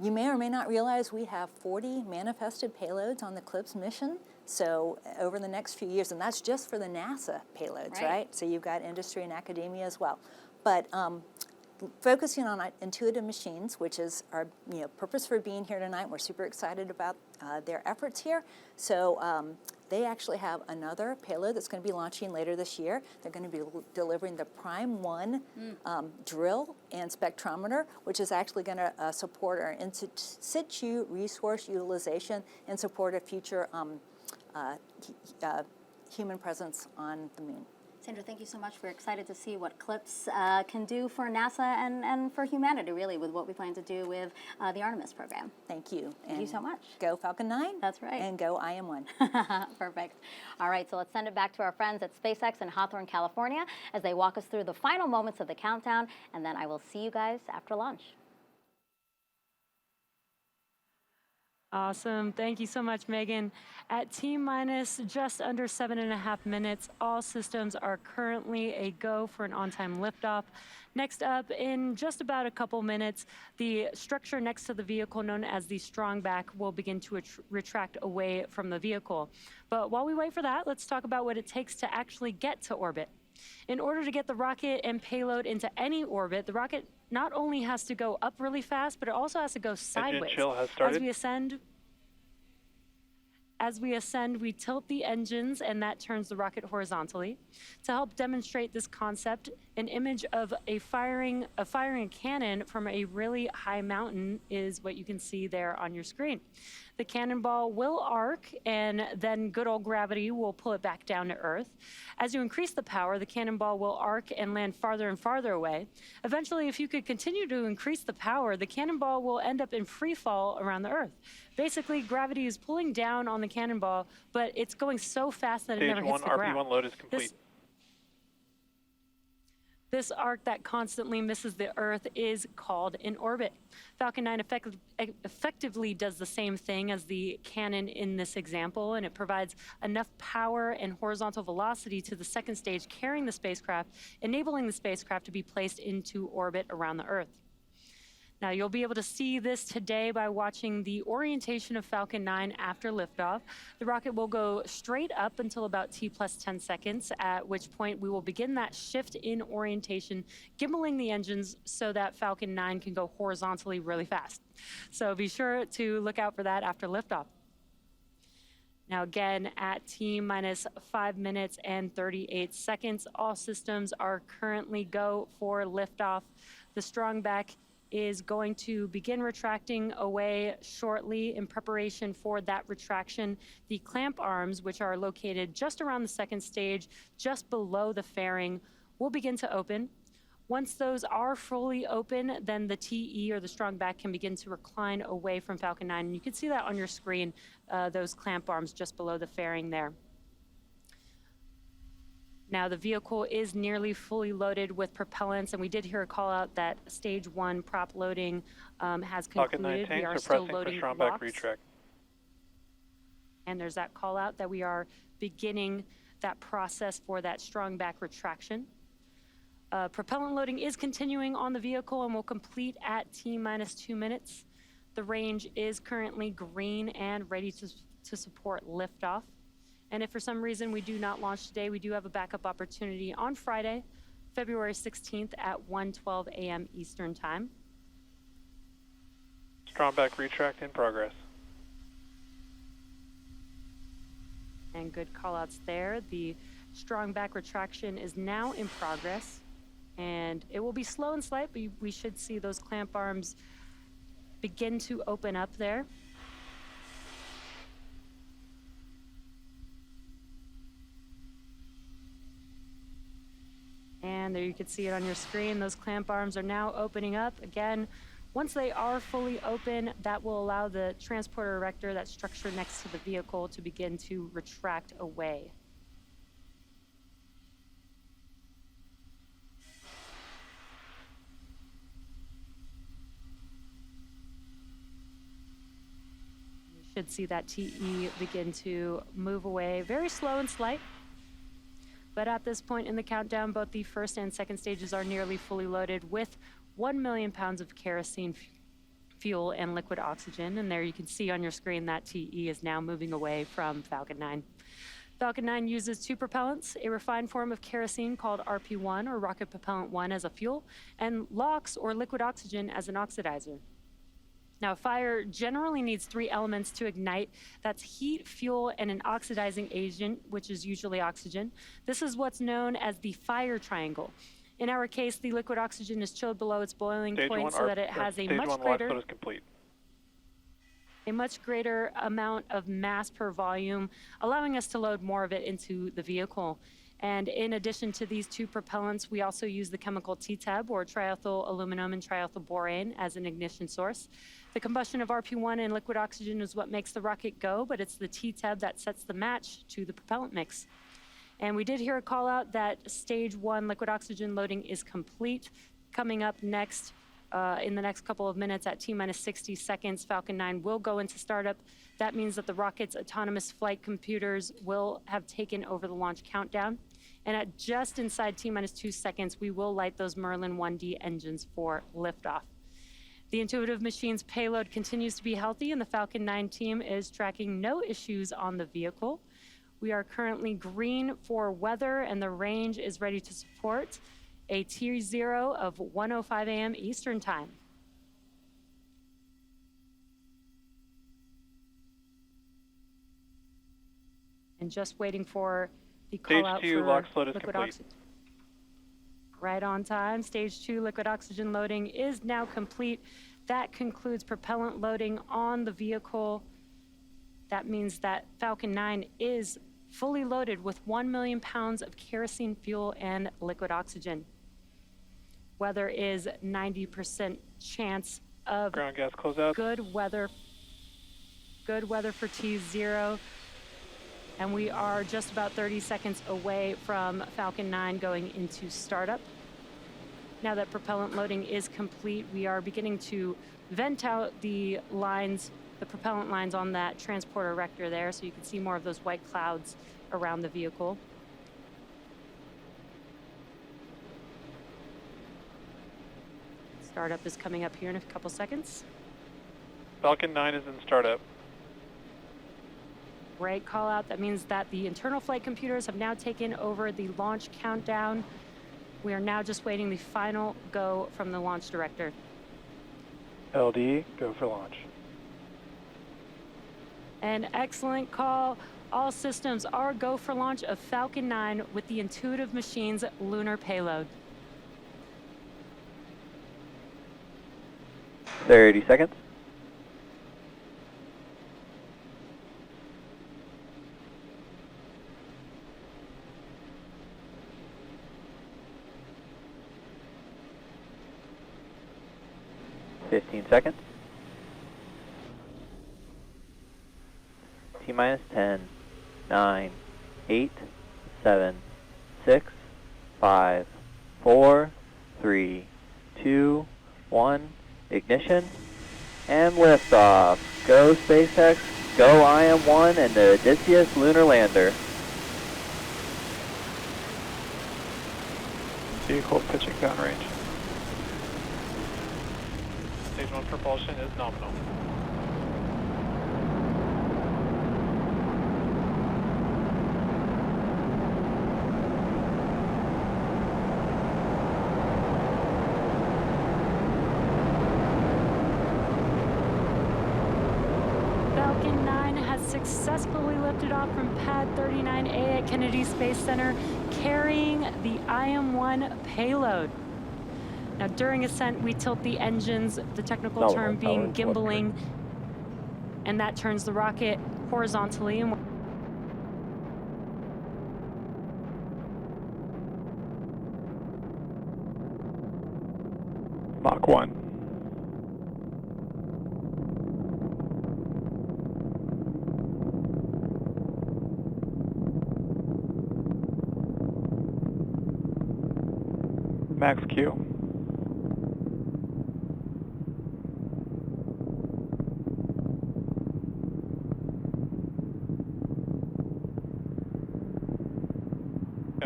You may or may not realize we have 40 manifested payloads on the CLPS mission. So over the next few years, and that's just for the NASA payloads, right? So you've got industry and academia as well. But focusing on intuitive machines, which is our purpose for being here tonight. We're super excited about their efforts here. So they actually have another payload that's going to be launching later this year. They're going to be delivering the Prime 1 drill and spectrometer, which is actually going to support our in situ resource utilization and support a future human presence on the moon. Sandra, thank you so much. We're excited to see what CLPS can do for NASA and for humanity, really, with what we plan to do with the Artemis program. Thank you. Thank you so much. Go Falcon 9. That's right. And go IM-1. Perfect. All right, so let's send it back to our friends at SpaceX in Hawthorne, California, as they walk us through the final moments of the countdown, and then I will see you guys after lunch. Awesome. Thank you so much, Megan. At T-minus just under 7.5 minutes, all systems are currently a go for an on-time liftoff. Next up, in just about a couple minutes, the structure next to the vehicle, known as the strong back, will begin to retract away from the vehicle. But while we wait for that, let's talk about what it takes to actually get to orbit. In order to get the rocket and payload into any orbit, the rocket not only has to go up really fast, but it also has to go sideways. Engine chill has started. As we ascend, we tilt the engines, and that turns the rocket horizontally. To help demonstrate this concept, an image of firing a cannon from a really high mountain is what you can see there on your screen. The cannonball will arc, and then good old gravity will pull it back down to Earth. As you increase the power, the cannonball will arc and land farther and farther away. Eventually, if you could continue to increase the power, the cannonball will end up in free fall around the Earth. Basically, gravity is pulling down on the cannonball, but it's going so fast that it never hits the ground. RP1 load is complete. This arc that constantly misses the Earth is called an orbit. Falcon 9 effectively does the same thing as the cannon in this example, and it provides enough power and horizontal velocity to the second stage carrying the spacecraft, enabling the spacecraft to be placed into orbit around the Earth. Now, you'll be able to see this today by watching the orientation of Falcon 9 after liftoff. The rocket will go straight up until about T plus 10 seconds, at which point we will begin that shift in orientation, gimbaling the engines so that Falcon 9 can go horizontally really fast. So be sure to look out for that after liftoff. Now again, at T minus 5 minutes and 38 seconds, all systems are currently go for liftoff. The strong back is going to begin retracting away shortly. In preparation for that retraction, the clamp arms, which are located just around the second stage, just below the fairing, will begin to open. Once those are fully open, then the TE, or the strong back, can begin to recline away from Falcon 9. And you can see that on your screen, those clamp arms just below the fairing there. Now, the vehicle is nearly fully loaded with propellants, and we did hear a call out that stage 1 prop loading has concluded. We are still loading blocks. And there's that call out that we are beginning that process for that strong back retraction. Propellant loading is continuing on the vehicle and will complete at T minus 2 minutes. The range is currently green and ready to support liftoff. And if for some reason we do not launch today, we do have a backup opportunity on Friday, February 16th at 1:12 a.m. Eastern Time. Strong back retract in progress. And good call-outs there. The strong back retraction is now in progress, and it will be slow and slight, but we should see those clamp arms begin to open up there. And there you can see it on your screen. Those clamp arms are now opening up. Again, once they are fully open, that will allow the transporter erector, that structure next to the vehicle, to begin to retract away. You should see that TE begin to move away, very slow and slight. But at this point in the countdown, both the first and second stages are nearly fully loaded with 1 million pounds of kerosene fuel and liquid oxygen. And there you can see on your screen that TE is now moving away from Falcon 9. Falcon 9 uses 2 propellants, a refined form of kerosene called RP1, or rocket propellant 1, as a fuel, and LOX, or liquid oxygen, as an oxidizer. Now, fire generally needs 3 elements to ignite. That's heat, fuel, and an oxidizing agent, which is usually oxygen. This is what's known as the fire triangle. In our case, the liquid oxygen is chilled below its boiling point so that it has a much greater amount of mass per volume, allowing us to load more of it into the vehicle. And in addition to these 2 propellants, we also use the chemical TTAB, or triethyl aluminum and triethyl borane, as an ignition source. The combustion of RP1 and liquid oxygen is what makes the rocket go, but it's the TTAB that sets the match to the propellant mix. And we did hear a call out that stage 1 liquid oxygen loading is complete. Coming up next, in the next couple of minutes at T-minus 60 seconds, Falcon 9 will go into startup. That means that the rocket's autonomous flight computers will have taken over the launch countdown. And at just inside T-minus 2 seconds, we will light those Merlin 1D engines for liftoff. The Intuitive Machines payload continues to be healthy, and the Falcon 9 team is tracking no issues on the vehicle. We are currently green for weather, and the range is ready to support a T0 of 1:05 a.m. Eastern Time. And just waiting for the call out for liquid oxygen. Right on time. Stage 2 liquid oxygen loading is now complete. That concludes propellant loading on the vehicle. That means that Falcon 9 is fully loaded with 1 million pounds of kerosene fuel and liquid oxygen. Weather is 90% chance of ground gas closeout. Good weather for T0. And we are just about 30 seconds away from Falcon 9 going into startup. Now that propellant loading is complete, we are beginning to vent out the lines, the propellant lines on that transporter erector there, so you can see more of those white clouds around the vehicle. Startup is coming up here in a couple seconds. Falcon 9 is in startup. Great call out. That means that the internal flight computers have now taken over the launch countdown. We are now just waiting the final go from the launch director. LD, go for launch. An excellent call. All systems are go for launch of Falcon 9 with the Intuitive Machines lunar payload. 30 seconds. Seconds. T-minus 10, 9, 8, 7, 6, 5, 4, 3, 2, 1, ignition, and liftoff. Go SpaceX, go IM-1 and the Odysseus lunar lander. Vehicle pitching downrange. Stage 1 propulsion is nominal. Falcon 9 has successfully lifted off from pad 39A at Kennedy Space Center, carrying the IM-1 payload. Now, during ascent, we tilt the engines, the technical term being gimbaling, and that turns the rocket horizontally. And Mach 1. Max Q.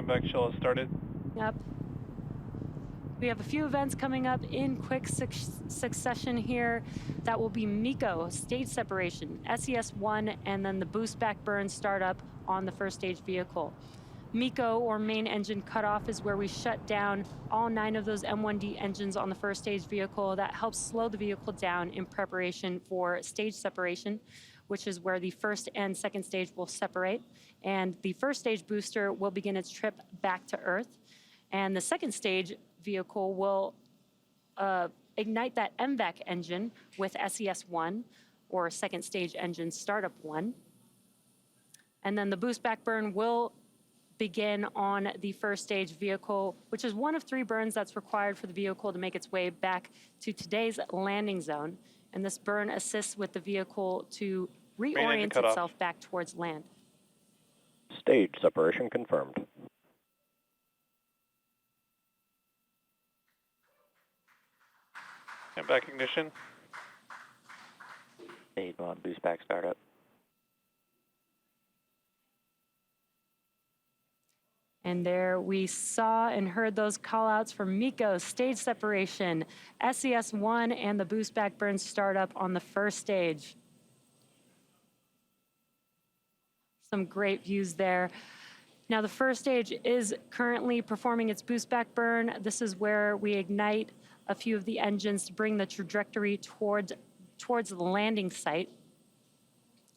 Back shell has started. Yep. We have a few events coming up in quick succession here. That will be MECO, stage separation, SES-1, and then the boost back burn startup on the first stage vehicle. MECO, or main engine cutoff, is where we shut down all 9 of those M1D engines on the first stage vehicle. That helps slow the vehicle down in preparation for stage separation, which is where the first and second stage will separate. And the first stage booster will begin its trip back to Earth. And the second stage vehicle will ignite that MVAC engine with SES-1, or second stage engine startup 1. And then the boost back burn will begin on the first stage vehicle, which is one of 3 burns that's required for the vehicle to make its way back to today's landing zone. And this burn assists with the vehicle to reorient itself back towards land. Stage separation confirmed. And back ignition. Stage 1, boost back startup. And there we saw and heard those call-outs from MECO, stage separation, SES-1, and the boost back burn startup on the first stage. Some great views there. Now the first stage is currently performing its boost back burn. This is where we ignite a few of the engines to bring the trajectory towards the landing site.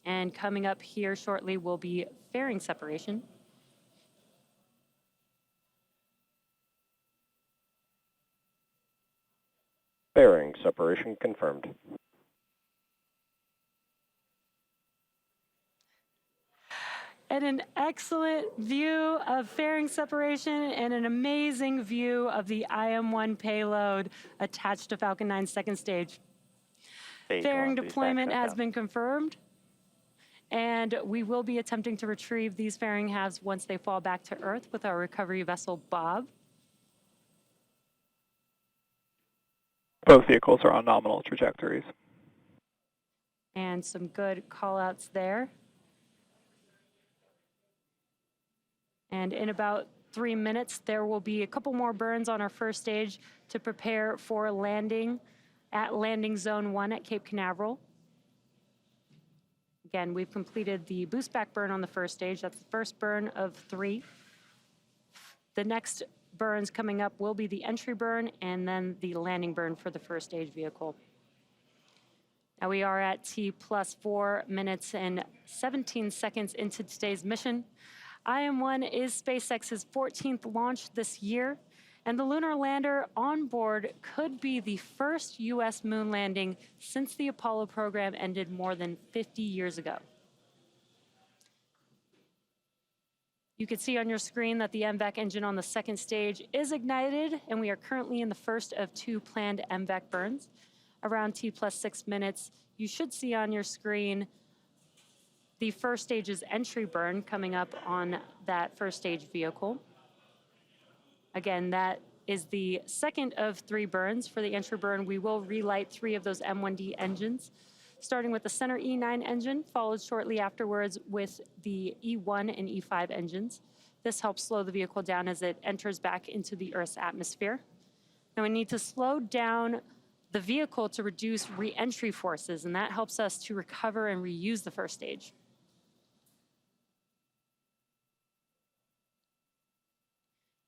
And coming up here shortly will be fairing separation. Fairing separation confirmed. And an excellent view of fairing separation and an amazing view of the IM-1 payload attached to Falcon 9's second stage. Fairing deployment has been confirmed, and we will be attempting to retrieve these fairing halves once they fall back to Earth with our recovery vessel, Bob. Both vehicles are on nominal trajectories. And some good call-outs there. And in about 3 minutes, there will be a couple more burns on our first stage to prepare for landing at landing zone 1 at Cape Canaveral. Again, we've completed the boost back burn on the first stage. That's the first burn of 3. The next burns coming up will be the entry burn and then the landing burn for the first stage vehicle. Now we are at T plus 4 minutes and 17 seconds into today's mission. IM-1 is SpaceX's 14th launch this year, and the lunar lander on board could be the first U.S. moon landing since the Apollo program ended more than 50 years ago. You can see on your screen that the MVAC engine on the second stage is ignited, and we are currently in the first of 2 planned MVAC burns. Around T plus 6 minutes, you should see on your screen the first stage's entry burn coming up on that first stage vehicle. Again, that is the second of 3 burns. For the entry burn, we will relight 3 of those M1D engines, starting with the center E9 engine, followed shortly afterwards with the E1 and E5 engines. This helps slow the vehicle down as it enters back into the Earth's atmosphere. Now we need to slow down the vehicle to reduce re-entry forces, and that helps us to recover and reuse the first stage.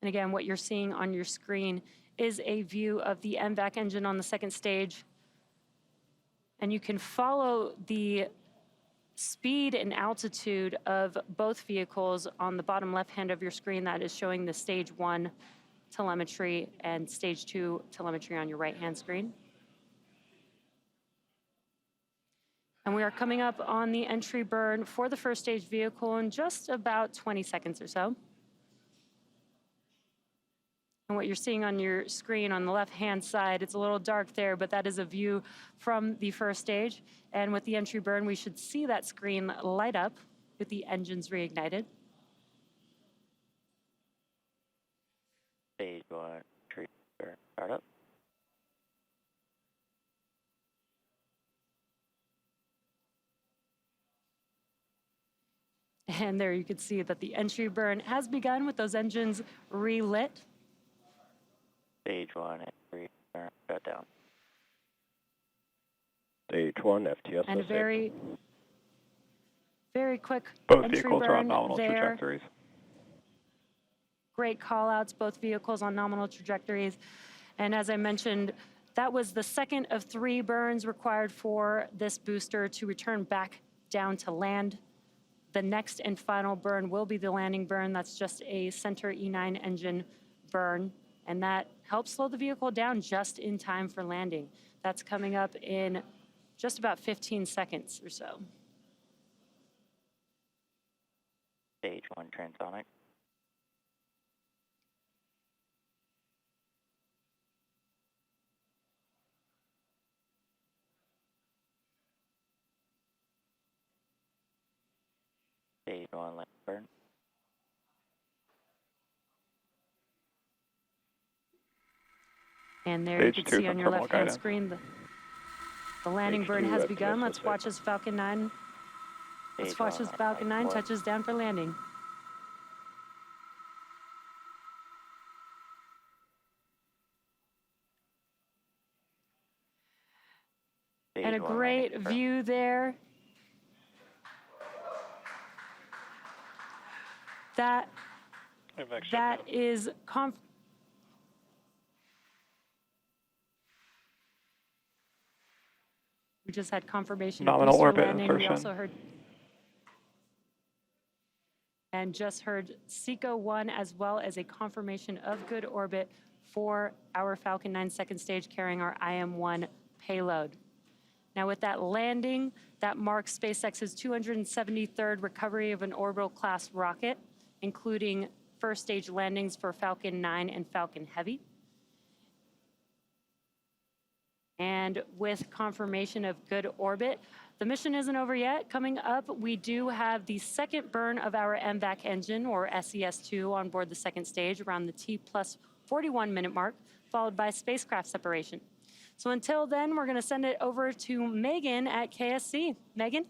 And again, what you're seeing on your screen is a view of the MVAC engine on the second stage. And you can follow the speed and altitude of both vehicles on the bottom left-hand of your screen. That is showing the stage 1 telemetry and stage 2 telemetry on your right-hand screen. And we are coming up on the entry burn for the first stage vehicle in just about 20 seconds or so. And what you're seeing on your screen on the left-hand side, it's a little dark there, but that is a view from the first stage. And with the entry burn, we should see that screen light up with the engines reignited. Stage 1, entry burn startup. And there you can see that the entry burn has begun with those engines relit. Stage 1, entry burn shutdown. Stage 1, FTS. And a very quick Both entry vehicles are on burn nominal there. trajectories. great call-outs, both vehicles on nominal trajectories. And as I mentioned, that was the second of 3 burns required for this booster to return back down to land. The next and final burn will be the landing burn. That's just a center E9 engine burn, and that helps slow the vehicle down just in time for landing. That's coming up in just about 15 seconds or so. Stage 1 transonic. Stage 1 landing burn. And there you can see on your left-hand screen the landing burn has begun. Let's watch as Falcon 9. Let's watch as Falcon 9 touches down for landing. And a great view there. That is we just had confirmation of booster landing. We also heard and just heard SECO-1 as well as a confirmation of good orbit for our Falcon 9 second stage carrying our IM-1 payload. Now with that landing, that marks SpaceX's 273rd recovery of an orbital class rocket, including first stage landings for Falcon 9 and Falcon Heavy. And with confirmation of good orbit, the mission isn't over yet. Coming up, we do have the second burn of our MVAC engine, or SES-2, on board the second stage around the T plus 41 minute mark, followed by spacecraft separation. So until then, we're going to send it over to Megan at KSC. Megan?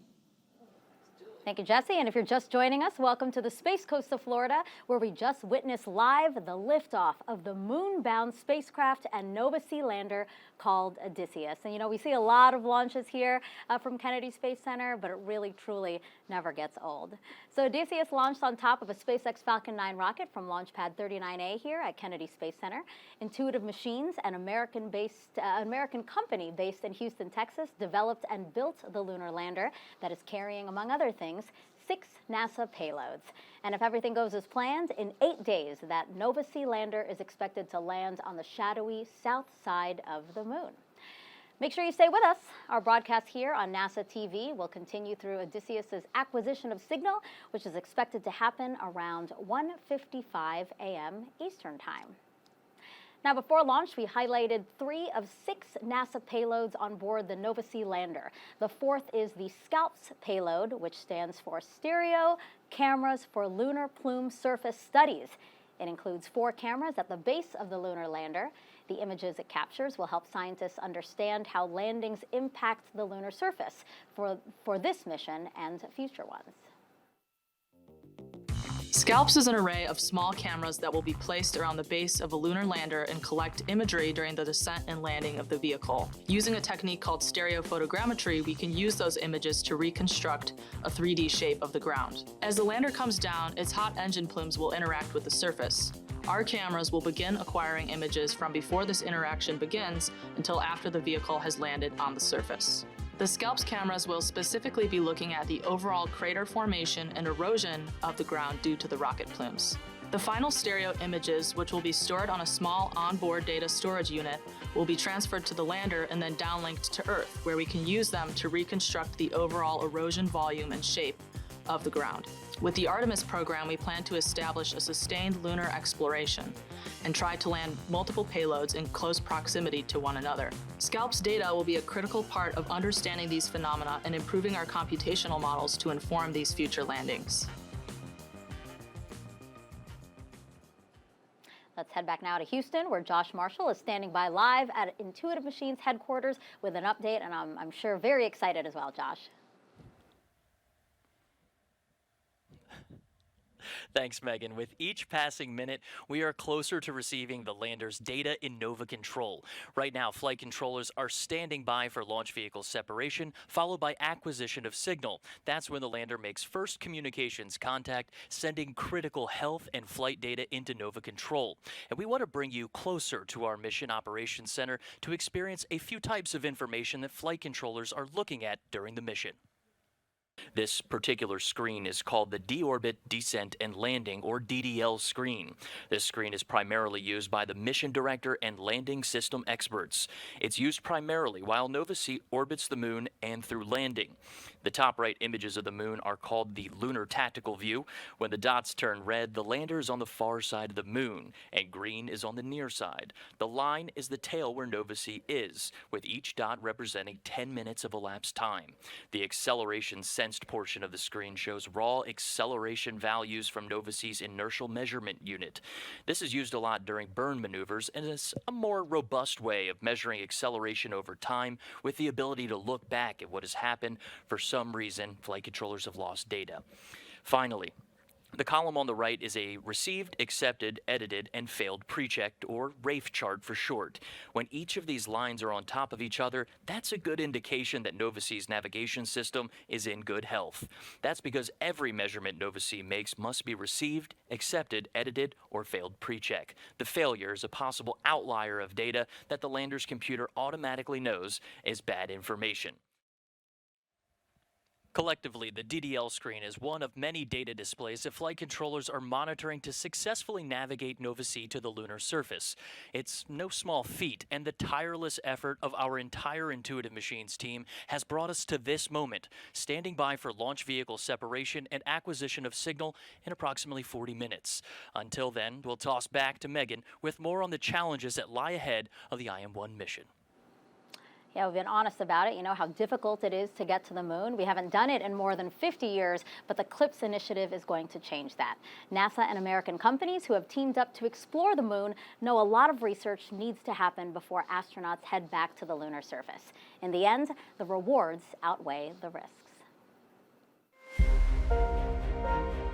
Thank you, Jesse. And if you're just joining us, welcome to the Space Coast of Florida, where we just witnessed live the liftoff of the moon-bound spacecraft and Nova Sea lander called Odysseus. And you know, we see a lot of launches here from Kennedy Space Center, but it really, truly never gets old. So Odysseus launched on top of a SpaceX Falcon 9 rocket from Launch Pad 39A here at Kennedy Space Center. Intuitive Machines, an American company based in Houston, Texas, developed and built the lunar lander that is carrying, among other things, 6 NASA payloads. And if everything goes as planned, in 8 days, that Nova Sea lander is expected to land on the shadowy south side of the moon. Make sure you stay with us. Our broadcast here on NASA TV will continue through Odysseus's acquisition of signal, which is expected to happen around 1:55 a.m. Eastern Time. Now, before launch, we highlighted 3 of 6 NASA payloads on board the Nova Sea lander. The 4th is the SCLPS payload, which stands for Stereo Cameras for Lunar Plume-Surface Studies. It includes 4 cameras at the base of the lunar lander. The images it captures will help scientists understand how landings impact the lunar surface for this mission and future ones. SCLPS is an array of small cameras that will be placed around the base of a lunar lander and collect imagery during the descent and landing of the vehicle. Using a technique called stereophotogrammetry, we can use those images to reconstruct a 3D shape of the ground. As the lander comes down, its hot engine plumes will interact with the surface. Our cameras will begin acquiring images from before this interaction begins until after the vehicle has landed on the surface. The SCLPS cameras will specifically be looking at the overall crater formation and erosion of the ground due to the rocket plumes. The final stereo images, which will be stored on a small onboard data storage unit, will be transferred to the lander and then downlinked to Earth, where we can use them to reconstruct the overall erosion volume and shape of the ground. With the Artemis program, we plan to establish a sustained lunar exploration and try to land multiple payloads in close proximity to one another. SCLPS data will be a critical part of understanding these phenomena and improving our computational models to inform these future landings. Let's head back now to Houston, where Josh Marshall is standing by live at Intuitive Machines headquarters with an update, and I'm sure very excited as well, Josh. Thanks, Megan. With each passing minute, we are closer to receiving the lander's data in Nova Control. Right now, flight controllers are standing by for launch vehicle separation, followed by acquisition of signal. That's when the lander makes first communications contact, sending critical health and flight data into Nova Control. And we want to bring you closer to our Mission Operations Center to experience a few types of information that flight controllers are looking at during the mission. This particular screen is called the Deorbit Descent and Landing, or DDL screen. This screen is primarily used by the mission director and landing system experts. It's used primarily while Nova-C orbits the moon and through landing. The top right images of the moon are called the lunar tactical view. When the dots turn red, the lander is on the far side of the moon, and green is on the near side. The line is the tail where Nova-C is, with each dot representing 10 minutes of elapsed time. The acceleration sensed portion of the screen shows raw acceleration values from Nova-C's inertial measurement unit. This is used a lot during burn maneuvers and is a more robust way of measuring acceleration over time, with the ability to look back at what has happened. For some reason, flight controllers have lost data. Finally, the column on the right is a received, accepted, edited, and failed pre-checked, or RAFE chart for short. When each of these lines are on top of each other, that's a good indication that Nova-C's navigation system is in good health. That's because every measurement Nova-C makes must be received, accepted, edited, or failed pre-check. The failure is a possible outlier of data that the lander's computer automatically knows is bad information. Collectively, the DDL screen is one of many data displays that flight controllers are monitoring to successfully navigate Nova-C to the lunar surface. It's no small feat, and the tireless effort of our entire Intuitive Machines team has brought us to this moment, standing by for launch vehicle separation and acquisition of signal in approximately 40 minutes. Until then, we'll toss back to Megan with more on the challenges that lie ahead of the IM-1 mission. Yeah, we've been honest about it. You know how difficult it is to get to the moon. We haven't done it in more than 50 years, but the CLPS initiative is going to change that. NASA and American companies who have teamed up to explore the moon know a lot of research needs to happen before astronauts head back to the lunar surface. In the end, the rewards outweigh the risks.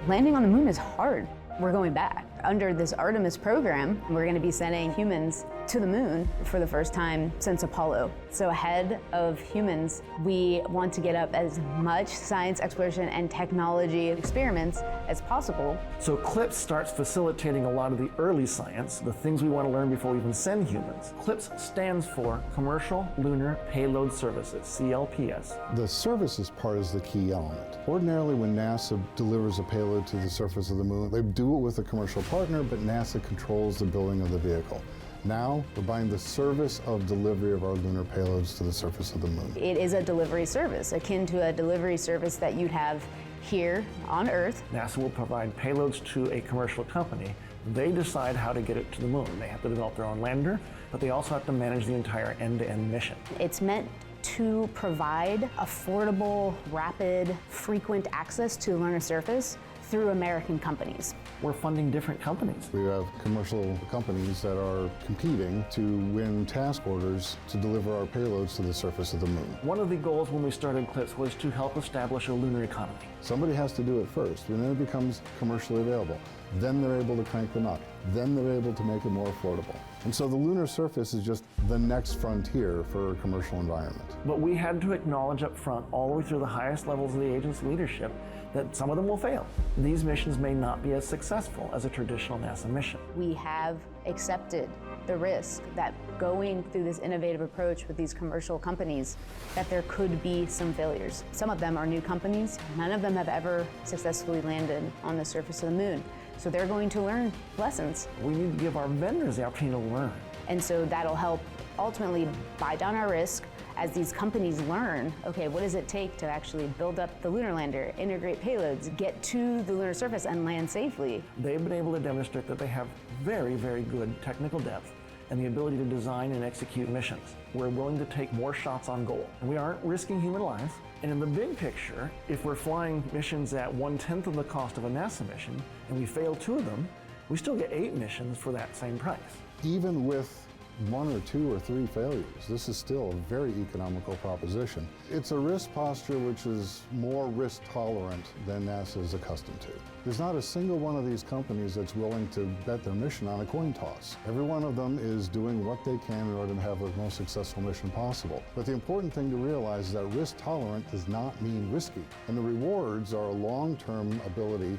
Landing on the moon is hard. We're going back. Under this Artemis program, we're going to be sending humans to the moon for the first time since Apollo. So ahead of humans, we want to get up as much science exploration and technology experiments as possible. So CLPS starts facilitating a lot of the early science, the things we want to learn before we even send humans. CLPS stands for Commercial Lunar Payload Services, CLPS. The services part is the key element. Ordinarily, when NASA delivers a payload to the surface of the moon, they do it with a commercial partner, but NASA controls the building of the vehicle. Now, we're buying the service of delivery of our lunar payloads to the surface of the moon. It is a delivery service, akin to a delivery service that you'd have here on Earth. NASA will provide payloads to a commercial company. They decide how to get it to the moon. They have to develop their own lander, but they also have to manage the entire end-to-end mission. It's meant to provide affordable, rapid, frequent access to the lunar surface through American companies. We're funding different companies. We have commercial companies that are competing to win task orders to deliver our payloads to the surface of the moon. One of the goals when we started CLPS was to help establish a lunar economy. Somebody has to do it first, and then it becomes commercially available. Then they're able to crank them up. Then they're able to make it more affordable. And so the lunar surface is just the next frontier for a commercial environment. But we had to acknowledge up front, all the way through the highest levels of the agency leadership, that some of them will fail. These missions may not be as successful as a traditional NASA mission. We have accepted the risk that going through this innovative approach with these commercial companies, that there could be some failures. Some of them are new companies. None of them have ever successfully landed on the surface of the moon. So they're going to learn lessons. We need to give our vendors the opportunity to learn. And so that'll help ultimately buy down our risk as these companies learn, okay, what does it take to actually build up the lunar lander, integrate payloads, get to the lunar surface and land safely. They've been able to demonstrate that they have very, very good technical depth and the ability to design and execute missions. We're willing to take more shots on goal. And we aren't risking human lives. And in the big picture, if we're flying missions at 1/10 of the cost of a NASA mission and we fail 2 of them, we still get 8 missions for that same price. Even with 1 or 2 or 3 failures. This is still a very economical proposition. It's a risk posture which is more risk tolerant than NASA is accustomed to. There's not a single one of these companies that's willing to bet their mission on a coin toss. Every one of them is doing what they can in order to have the most successful mission possible. But the important thing to realize is that risk tolerant does not mean risky. And the rewards are a long-term ability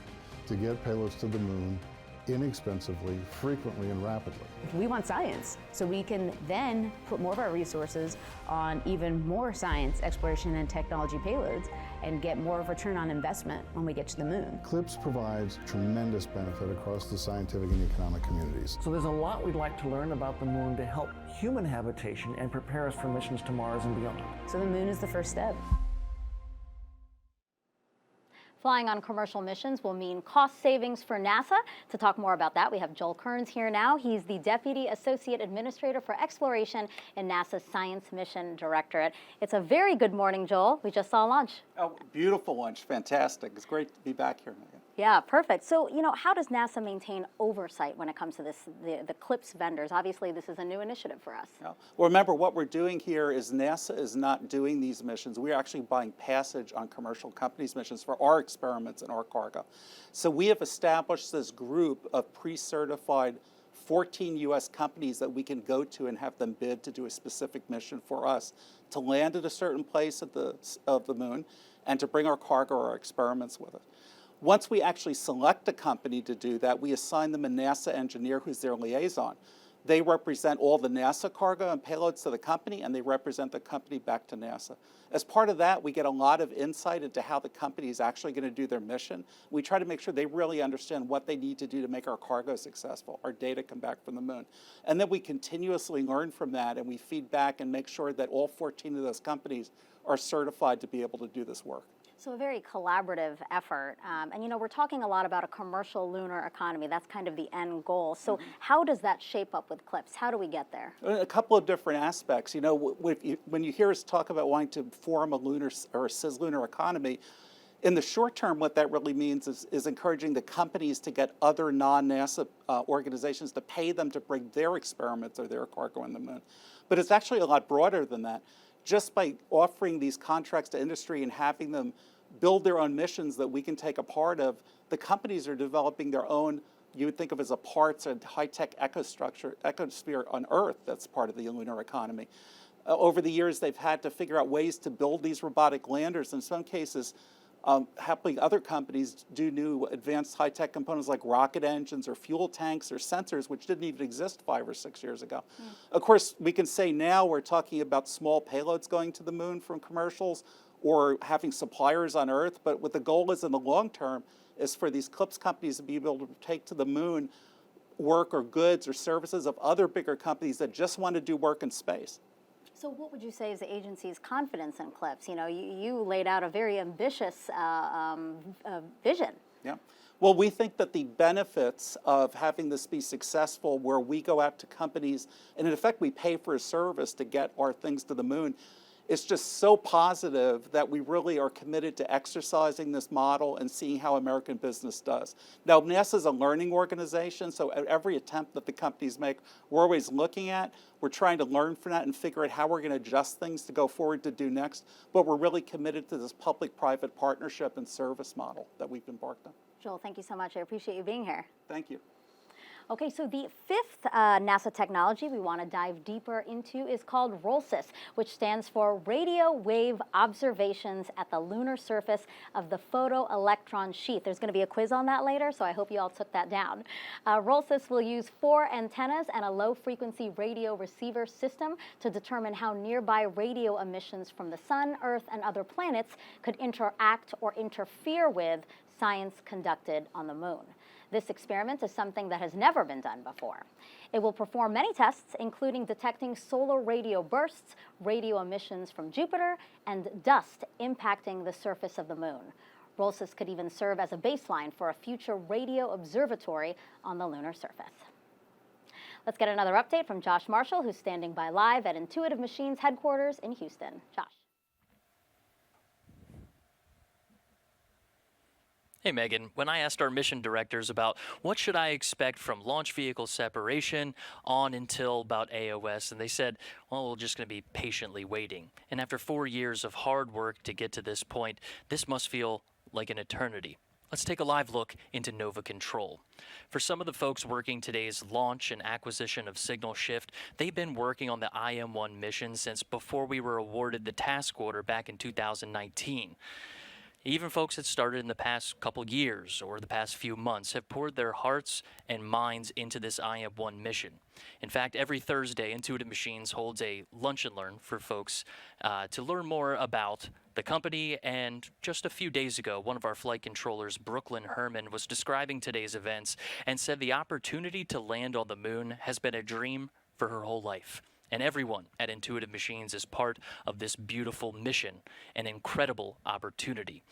to get payloads to the moon inexpensively, frequently, and rapidly. We want science, so we can then put more of our resources on even more science, exploration, and technology payloads and get more of a return on investment when we get to the moon. CLPS provides tremendous benefit across the scientific and economic communities. So there's a lot we'd like to learn about the moon to help human habitation and prepare us for missions to Mars and beyond. So the moon is the first step. Flying on commercial missions will mean cost savings for NASA. To talk more about that, we have Joel Kearns here now. He's the Deputy Associate Administrator for Exploration in NASA's Science Mission Directorate. It's a very good morning, Joel. We just saw lunch. Oh, beautiful lunch. Fantastic. It's great to be back here, Megan. Yeah, perfect. So, how does NASA maintain oversight when it comes to this, the CLPS vendors? Obviously, this is a new initiative for us. Yeah. Well, remember, what we're doing here is NASA is not doing these missions. We're actually buying passage on commercial companies' missions for our experiments and our cargo. So we have established this group of pre-certified 14 U.S. companies that we can go to and have them bid to do a specific mission for us, to land at a certain place of the moon, and to bring our cargo or our experiments with it. Once we actually select a company to do that, we assign them a NASA engineer who's their liaison. They represent all the NASA cargo and payloads to the company, and they represent the company back to NASA. As part of that, we get a lot of insight into how the company is actually going to do their mission. We try to make sure they really understand what they need to do to make our cargo successful, our data come back from the moon. And then we continuously learn from that, and we feed back and make sure that all 14 of those companies are certified to be able to do this work. So a very collaborative effort. And we're talking a lot about a commercial lunar economy. That's kind of the end goal. So how does that shape up with CLPS? How do we get there? A couple of different aspects. When you hear us talk about wanting to form a lunar or a cislunar economy, in the short term, what that really means is encouraging the companies to get other non-NASA organizations to pay them to bring their experiments or their cargo on the moon. But it's actually a lot broader than that. Just by offering these contracts to industry and having them build their own missions that we can take a part of, the companies are developing their own, you would think of as a parts and high-tech ecosphere on Earth that's part of the lunar economy. Over the years, they've had to figure out ways to build these robotic landers. In some cases, helping other companies do new advanced high-tech components like rocket engines or fuel tanks or sensors, which didn't even exist 5 or 6 years ago. Of course, we can say now we're talking about small payloads going to the moon from commercials or having suppliers on Earth, but what the goal is in the long term is for these CLPS companies to be able to take to the moon work or goods or services of other bigger companies that just want to do work in space. So what would you say is the agency's confidence in CLPS? You laid out a very ambitious vision. Yeah. Well, we think that the benefits of having this be successful, where we go out to companies, and in effect we pay for a service to get our things to the moon, it's just so positive that we really are committed to exercising this model and seeing how American business does. Now, NASA is a learning organization, so at every attempt that the companies make, we're always looking at. We're trying to learn from that and figure out how we're going to adjust things to go forward to do next. But we're really committed to this public-private partnership and service model that we've embarked on. Joel, thank you so much. I appreciate you being here. Thank you. Okay, so the fifth NASA technology we want to dive deeper into is called ROLSIS, which stands for Radio Wave Observations at the Lunar Surface of the Photoelectron Sheath. There's going to be a quiz on that later, so I hope you all took that down. ROLSIS will use 4 antennas and a low-frequency radio receiver system to determine how nearby radio emissions from the Sun, Earth, and other planets could interact or interfere with science conducted on the moon. This experiment is something that has never been done before. It will perform many tests, including detecting solar radio bursts, radio emissions from Jupiter, and dust impacting the surface of the moon. ROLSIS could even serve as a baseline for a future radio observatory on the lunar surface. Let's get another update from Josh Marshall, who's standing by live at Intuitive Machines headquarters in Houston. Josh. Hey Megan, when I asked our mission directors about what should I expect from launch vehicle separation on until about AOS, and they said, well, we're just going to be patiently waiting. And after 4 years of hard work to get to this point, this must feel like an eternity. Let's take a live look into Nova Control. For some of the folks working today's launch and acquisition of signal shift, they've been working on the IM-1 mission since before we were awarded the task order back in 2019. Even folks that started in the past couple years or the past few months have poured their hearts and minds into this IM-1 mission. In fact, every Thursday, Intuitive Machines holds a lunch and learn for folks to learn more about the company. And just a few days ago, one of our flight controllers, Brooklyn Herman, was describing today's events and said the opportunity to land on the moon has been a dream for her whole life. And everyone at Intuitive Machines is part of this beautiful mission, an incredible opportunity.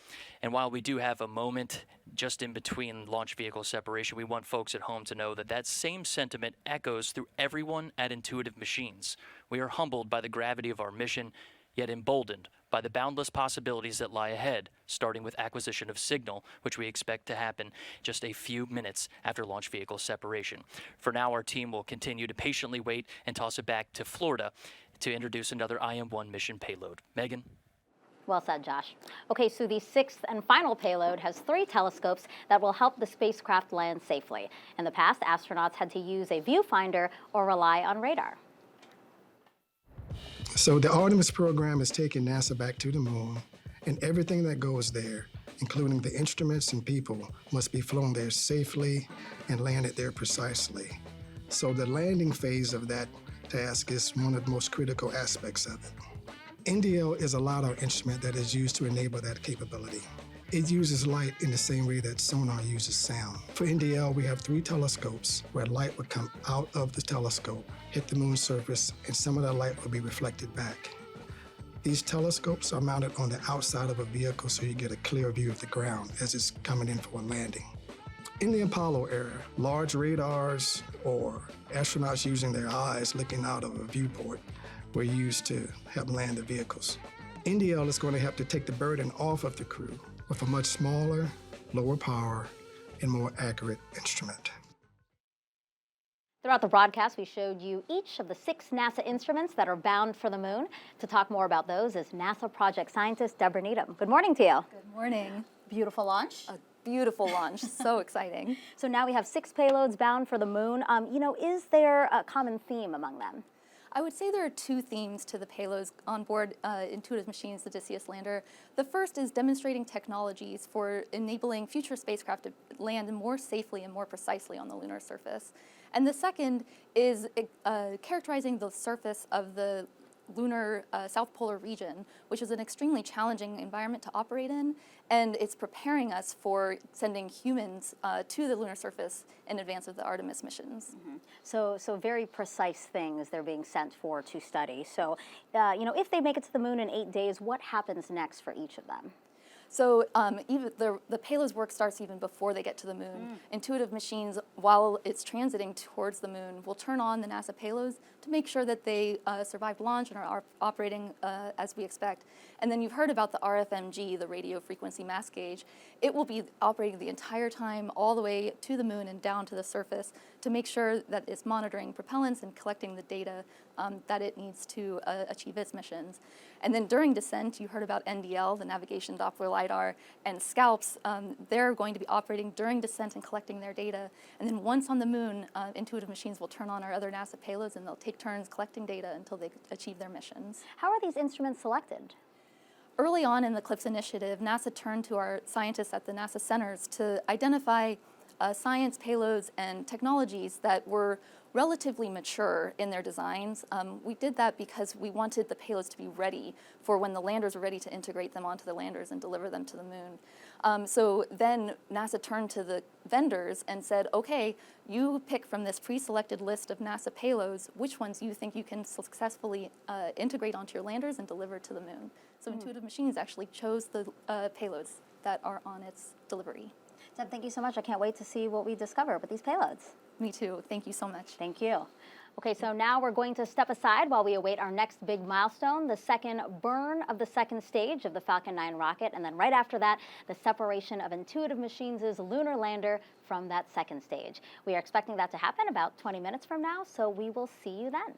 And while we do have a moment just in between launch vehicle separation, we want folks at home to know that that same sentiment echoes through everyone at Intuitive Machines. We are humbled by the gravity of our mission, yet emboldened by the boundless possibilities that lie ahead, starting with acquisition of signal, which we expect to happen just a few minutes after launch vehicle separation. For now, our team will continue to patiently wait and toss it back to Florida to introduce another IM-1 mission payload. Megan? Well said, Josh. Okay, so the sixth and final payload has 3 telescopes that will help the spacecraft land safely. In the past, astronauts had to use a viewfinder or rely on radar. So the Artemis program is taking NASA back to the moon, and everything that goes there, including the instruments and people, must be flown there safely and landed there precisely. So the landing phase of that task is one of the most critical aspects of it. NDL is a LiDAR instrument that is used to enable that capability. It uses light in the same way that sonar uses sound. For NDL, we have 3 telescopes where light would come out of the telescope, hit the moon's surface, and some of that light will be reflected back. These telescopes are mounted on the outside of a vehicle so you get a clear view of the ground as it's coming in for a landing. In the Apollo era, large radars or astronauts using their eyes looking out of a viewport were used to help land the vehicles. NDL is going to have to take the burden off of the crew with a much smaller, lower power, and more accurate instrument. Throughout the broadcast, we showed you each of the 6 NASA instruments that are bound for the moon. To talk more about those is NASA project scientist Deborah Needham. Good morning to you. Good morning. Beautiful launch. A beautiful launch, so exciting. So now we have 6 payloads bound for the moon. Is there a common theme among them? I would say there are 2 themes to the payloads on board Intuitive Machines, the Odysseus lander. The first is demonstrating technologies for enabling future spacecraft to land more safely and more precisely on the lunar surface. And the second is characterizing the surface of the lunar South Polar region, which is an extremely challenging environment to operate in, and it's preparing us for sending humans to the lunar surface in advance of the Artemis missions. Mm-hmm. So very precise things they're being sent for to study. So, if they make it to the moon in 8 days, what happens next for each of them? So even the payload's work starts even before they get to the moon. Intuitive Machines, while it's transiting towards the moon, will turn on the NASA payloads to make sure that they survive launch and are operating as we expect. And then you've heard about the RFMG, the radio frequency mass gauge. It will be operating the entire time all the way to the moon and down to the surface to make sure that it's monitoring propellants and collecting the data that it needs to achieve its missions. And then during descent, you heard about NDL, the Navigation Doppler LiDAR, and SCALPS. They're going to be operating during descent and collecting their data. And then once on the moon, Intuitive Machines will turn on our other NASA payloads, and they'll take turns collecting data until they achieve their missions. How are these instruments selected? Early on in the CLPS initiative, NASA turned to our scientists at the NASA centers to identify science, payloads, and technologies that were relatively mature in their designs. We did that because we wanted the payloads to be ready for when the landers were ready to integrate them onto the landers and deliver them to the moon. So then NASA turned to the vendors and said, okay, you pick from this pre-selected list of NASA payloads which ones you think you can successfully integrate onto your landers and deliver to the moon. So Intuitive Machines actually chose the payloads that are on its delivery. Deb, thank you so much. I can't wait to see what we discover with these payloads. Me too. Thank you so much. Thank you. Okay, so now we're going to step aside while we await our next big milestone, the second burn of the second stage of the Falcon 9 rocket, and then right after that, the separation of Intuitive Machines' lunar lander from that second stage. We are expecting that to happen about 20 minutes from now, so we will see you then.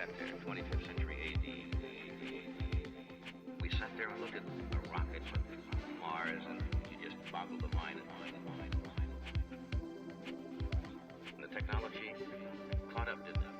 sat there, 25th century AD. We sat there and looked at a rocket from Mars, and you just boggled the mind and mind and mind and mind. And the technology caught up, didn't it?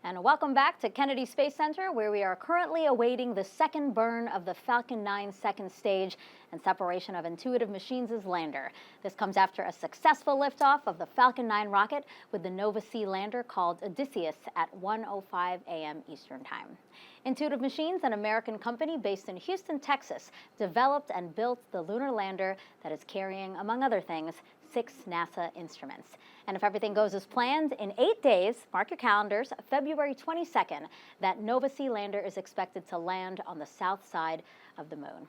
And welcome back to Kennedy Space Center, where we are currently awaiting the second burn of the Falcon 9 second stage and separation of Intuitive Machines' lander. This comes after a successful liftoff of the Falcon 9 rocket with the Nova C lander called Odysseus at 1:05 a.m. Eastern Time. Intuitive Machines, an American company based in Houston, Texas, developed and built the lunar lander that is carrying, among other things, 6 NASA instruments. And if everything goes as planned, in 8 days, mark your calendars, February 22nd, that Nova C lander is expected to land on the south side of the moon.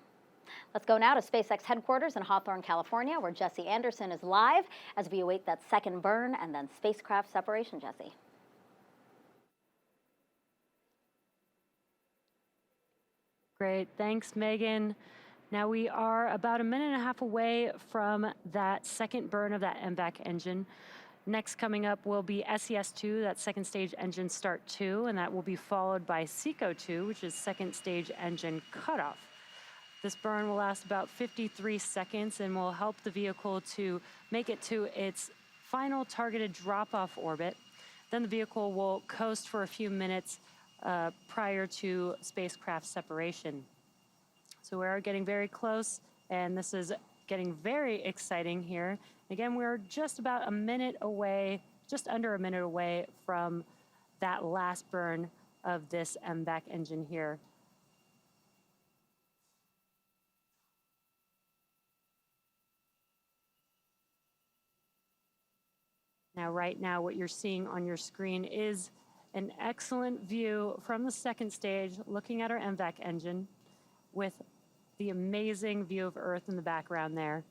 Let's go now to SpaceX headquarters in Hawthorne, California, where Jesse Anderson is live as we await that second burn and then spacecraft separation. Jesse. Great, thanks, Megan. Now we are about 1.5 minutes away from that second burn of that MVAC engine. Next coming up will be SES-2, that second stage engine start 2, and that will be followed by SECO-2, which is second stage engine cutoff. This burn will last about 53 seconds and will help the vehicle to make it to its final targeted drop-off orbit. Then the vehicle will coast for a few minutes prior to spacecraft separation. So we are getting very close, and this is getting very exciting here. Again, we're just about a minute away, just under a minute away from that last burn of this MVAC engine here. Now, right now, what you're seeing on your screen is an excellent view from the second stage, looking at our MVAC engine with the amazing view of Earth in the background there.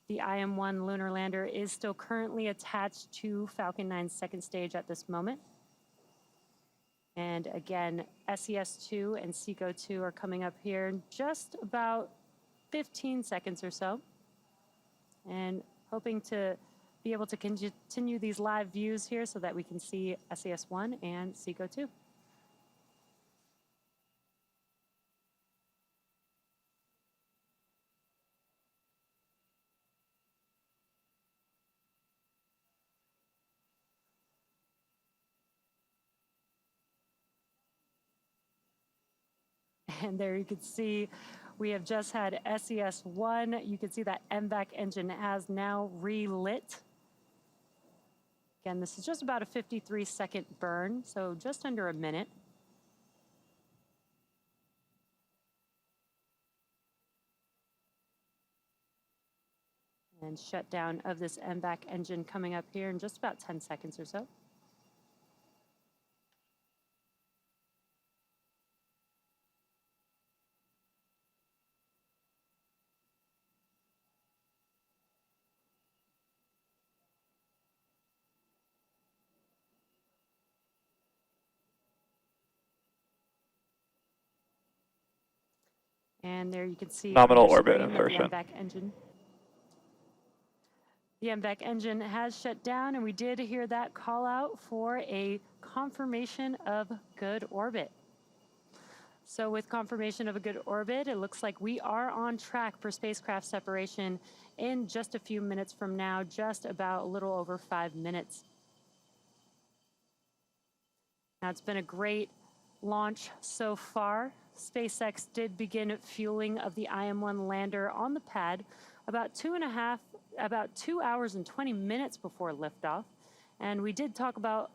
The IM-1 lunar lander is still currently attached to Falcon 9's second stage at this moment. And again, SES-2 and SECO-2 are coming up here in just about 15 seconds or so. And hoping to be able to continue these live views here so that we can see SES-1 and SECO-2. And there you can see we have just had SES-1. You can see that MVAC engine has now relit. Again, this is just about a 53-second burn, so just under a minute. And shutdown of this MVAC engine coming up here in just about 10 seconds or so. And there you can see Nominal on your orbit screen that insertion. the MVAC engine. The MVAC engine has shut down, and we did hear that call out for a confirmation of good orbit. So with confirmation of a good orbit, it looks like we are on track for spacecraft separation in just a few minutes from now, just about a little over 5 minutes. Now, it's been a great launch so far. SpaceX did begin fueling of the IM-1 lander on the pad about 2 hours and 20 minutes before liftoff. And we did talk about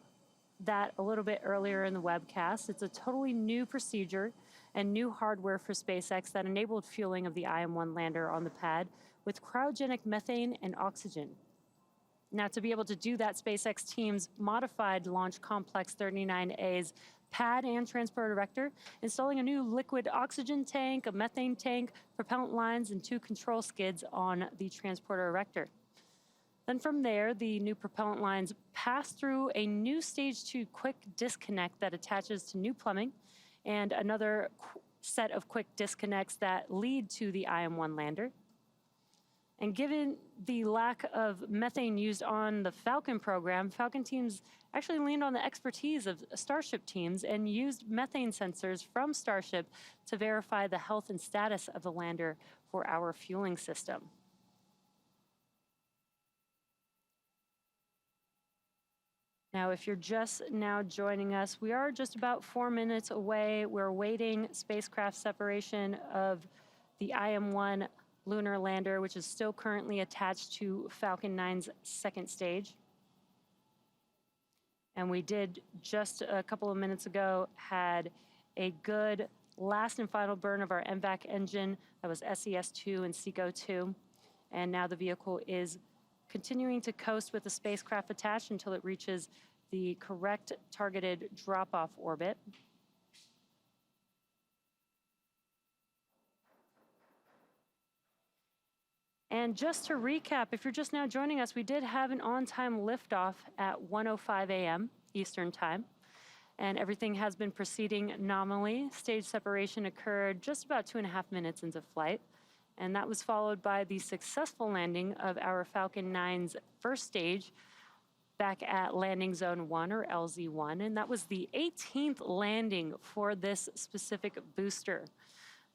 that a little bit earlier in the webcast. It's a totally new procedure and new hardware for SpaceX that enabled fueling of the IM-1 lander on the pad with cryogenic methane and oxygen. Now, to be able to do that, SpaceX teams modified Launch Complex 39A's pad and transport erector, installing a new liquid oxygen tank, a methane tank, propellant lines, and 2 control skids on the transporter erector. Then from there, the new propellant lines pass through a new Stage 2 quick disconnect that attaches to new plumbing, and another set of quick disconnects that lead to the IM-1 lander. And given the lack of methane used on the Falcon program, Falcon teams actually leaned on the expertise of Starship teams and used methane sensors from Starship to verify the health and status of the lander for our fueling system. Now, if you're just now joining us, we are just about 4 minutes away. We're awaiting spacecraft separation of the IM-1 lunar lander, which is still currently attached to Falcon 9's second stage. And we did just a couple of minutes ago had a good last and final burn of our MVAC engine. That was SES-2 and SECO-2. And now the vehicle is continuing to coast with the spacecraft attached until it reaches the correct targeted drop-off orbit. And just to recap, if you're just now joining us, we did have an on-time liftoff at 1:05 a.m. Eastern Time, and everything has been proceeding nominally. Stage separation occurred just about 2.5 minutes into flight, and that was followed by the successful landing of our Falcon 9's first stage back at Landing Zone 1, or LZ1, and that was the 18th landing for this specific booster.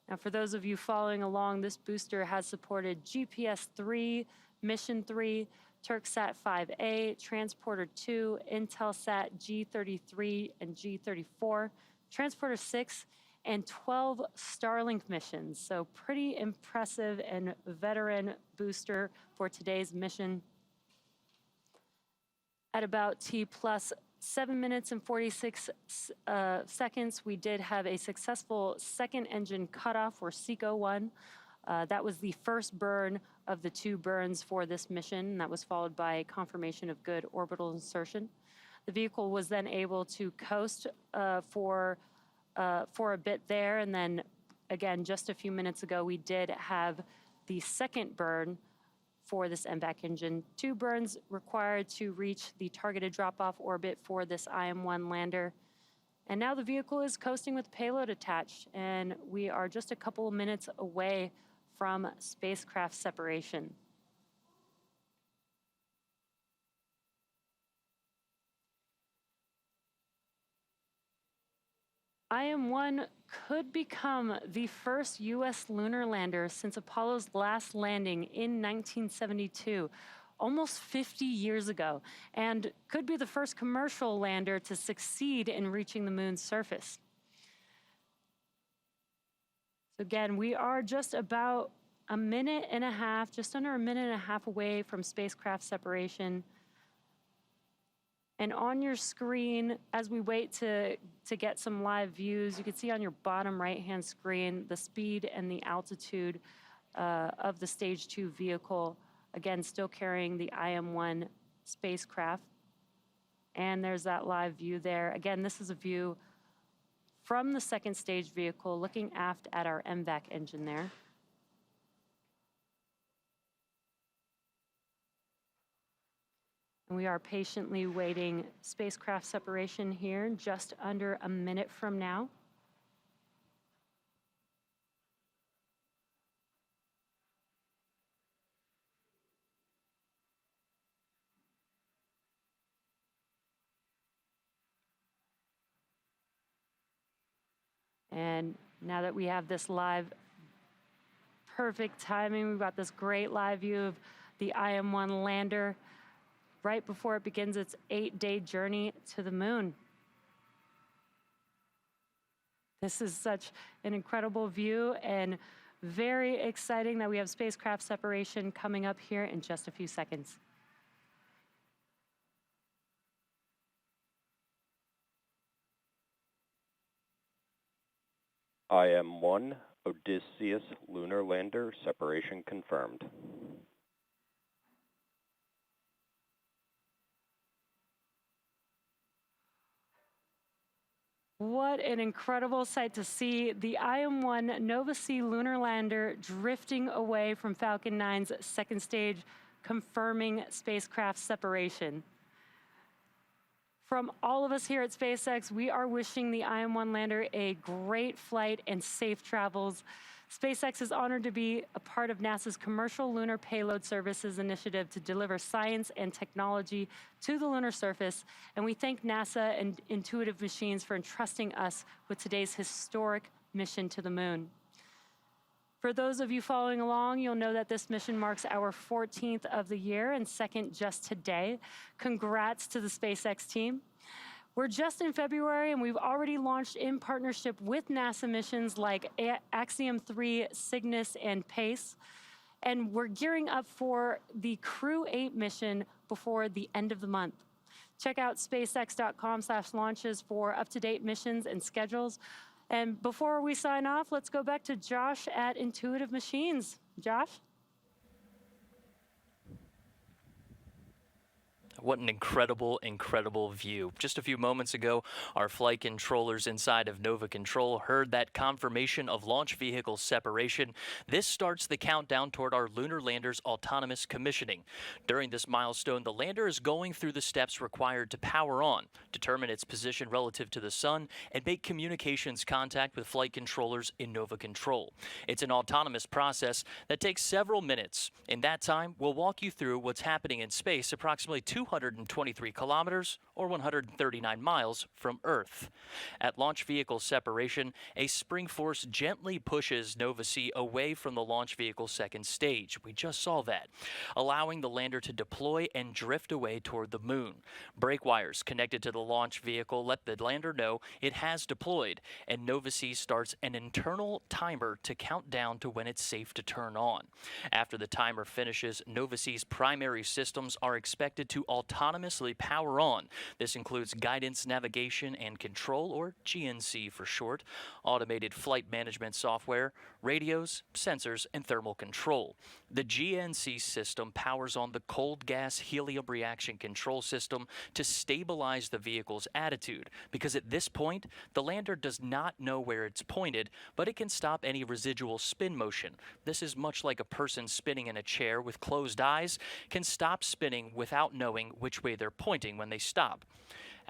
Now, for those of you following along, this booster has supported GPS-3, Mission 3, Turksat 5A, Transporter 2, Intelsat G33 and G34, Transporter 6, and 12 Starlink missions. So pretty impressive and veteran booster for today's mission. At about T plus 7 minutes and 46 seconds, we did have a successful second engine cutoff, or SECO-1. That was the first burn of the 2 burns for this mission. That was followed by confirmation of good orbital insertion. The vehicle was then able to coast for a bit there, and then again, just a few minutes ago, we did have the second burn for this MVAC engine. 2 burns required to reach the targeted drop-off orbit for this IM-1 lander. And now the vehicle is coasting with payload attached, and we are just a couple of minutes away from spacecraft separation. IM-1 could become the first U.S. lunar lander since Apollo's last landing in 1972, almost 50 years ago, and could be the first commercial lander to succeed in reaching the moon's surface. So again, we are just about a minute and a half, just under a minute and a half away from spacecraft separation. And on your screen, as we wait to get some live views, you can see on your bottom right-hand screen the speed and the altitude of the Stage 2 vehicle, again, still carrying the IM-1 spacecraft. And there's that live view there. Again, this is a view from the second stage vehicle, looking aft at our MVAC engine there. And we are patiently waiting spacecraft separation here, just under a minute from now. And now that we have this live, perfect timing, we've got this great live view of the IM-1 lander right before it begins its 8-day journey to the moon. This is such an incredible view and very exciting that we have spacecraft separation coming up here in just a few seconds. IM-1 Odysseus lunar lander separation confirmed. What an incredible sight to see the IM-1 Nova C lunar lander drifting away from Falcon 9's second stage, confirming spacecraft separation. From all of us here at SpaceX, we are wishing the IM-1 lander a great flight and safe travels. SpaceX is honored to be a part of NASA's Commercial Lunar Payload Services initiative to deliver science and technology to the lunar surface, and we thank NASA and Intuitive Machines for entrusting us with today's historic mission to the moon. For those of you following along, you'll know that this mission marks our 14th of the year and second just today. Congrats to the SpaceX team. We're just in February, and we've already launched in partnership with NASA missions like Axiom 3, Cygnus, and PACE. And we're gearing up for the Crew 8 mission before the end of the month. Check out spacex.com/launches for up-to-date missions and schedules. And before we sign off, let's go back to Josh at Intuitive Machines. Josh? What an incredible, incredible view. Just a few moments ago, our flight controllers inside of Nova Control heard that confirmation of launch vehicle separation. This starts the countdown toward our lunar lander's autonomous commissioning. During this milestone, the lander is going through the steps required to power on, determine its position relative to the sun, and make communications contact with flight controllers in Nova Control. It's an autonomous process that takes several minutes. In that time, we'll walk you through what's happening in space approximately 223 kilometers or 139 miles from Earth. At launch vehicle separation, a spring force gently pushes Nova C away from the launch vehicle's second stage. We just saw that, allowing the lander to deploy and drift away toward the moon. Brake wires connected to the launch vehicle let the lander know it has deployed, and Nova C starts an internal timer to count down to when it's safe to turn on. After the timer finishes, Nova C's primary systems are expected to autonomously power on. This includes guidance, navigation, and control, or GNC for short, automated flight management software, radios, sensors, and thermal control. The GNC system powers on the cold gas helium reaction control system to stabilize the vehicle's attitude, because at this point, the lander does not know where it's pointed, but it can stop any residual spin motion. This is much like a person spinning in a chair with closed eyes can stop spinning without knowing which way they're pointing when they stop.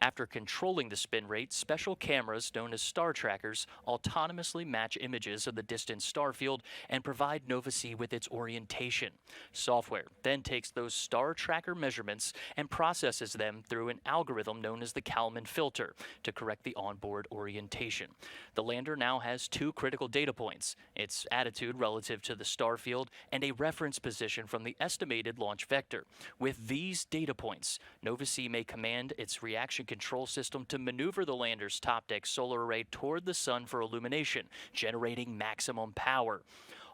After controlling the spin rate, special cameras known as star trackers autonomously match images of the distant star field and provide Nova-C with its orientation. Software then takes those star tracker measurements and processes them through an algorithm known as the Kalman filter to correct the onboard orientation. The lander now has two critical data points: its attitude relative to the star field and a reference position from the estimated launch vector. With these data points, Nova-C may command its reaction control system to maneuver the lander's top deck solar array toward the sun for illumination, generating maximum power.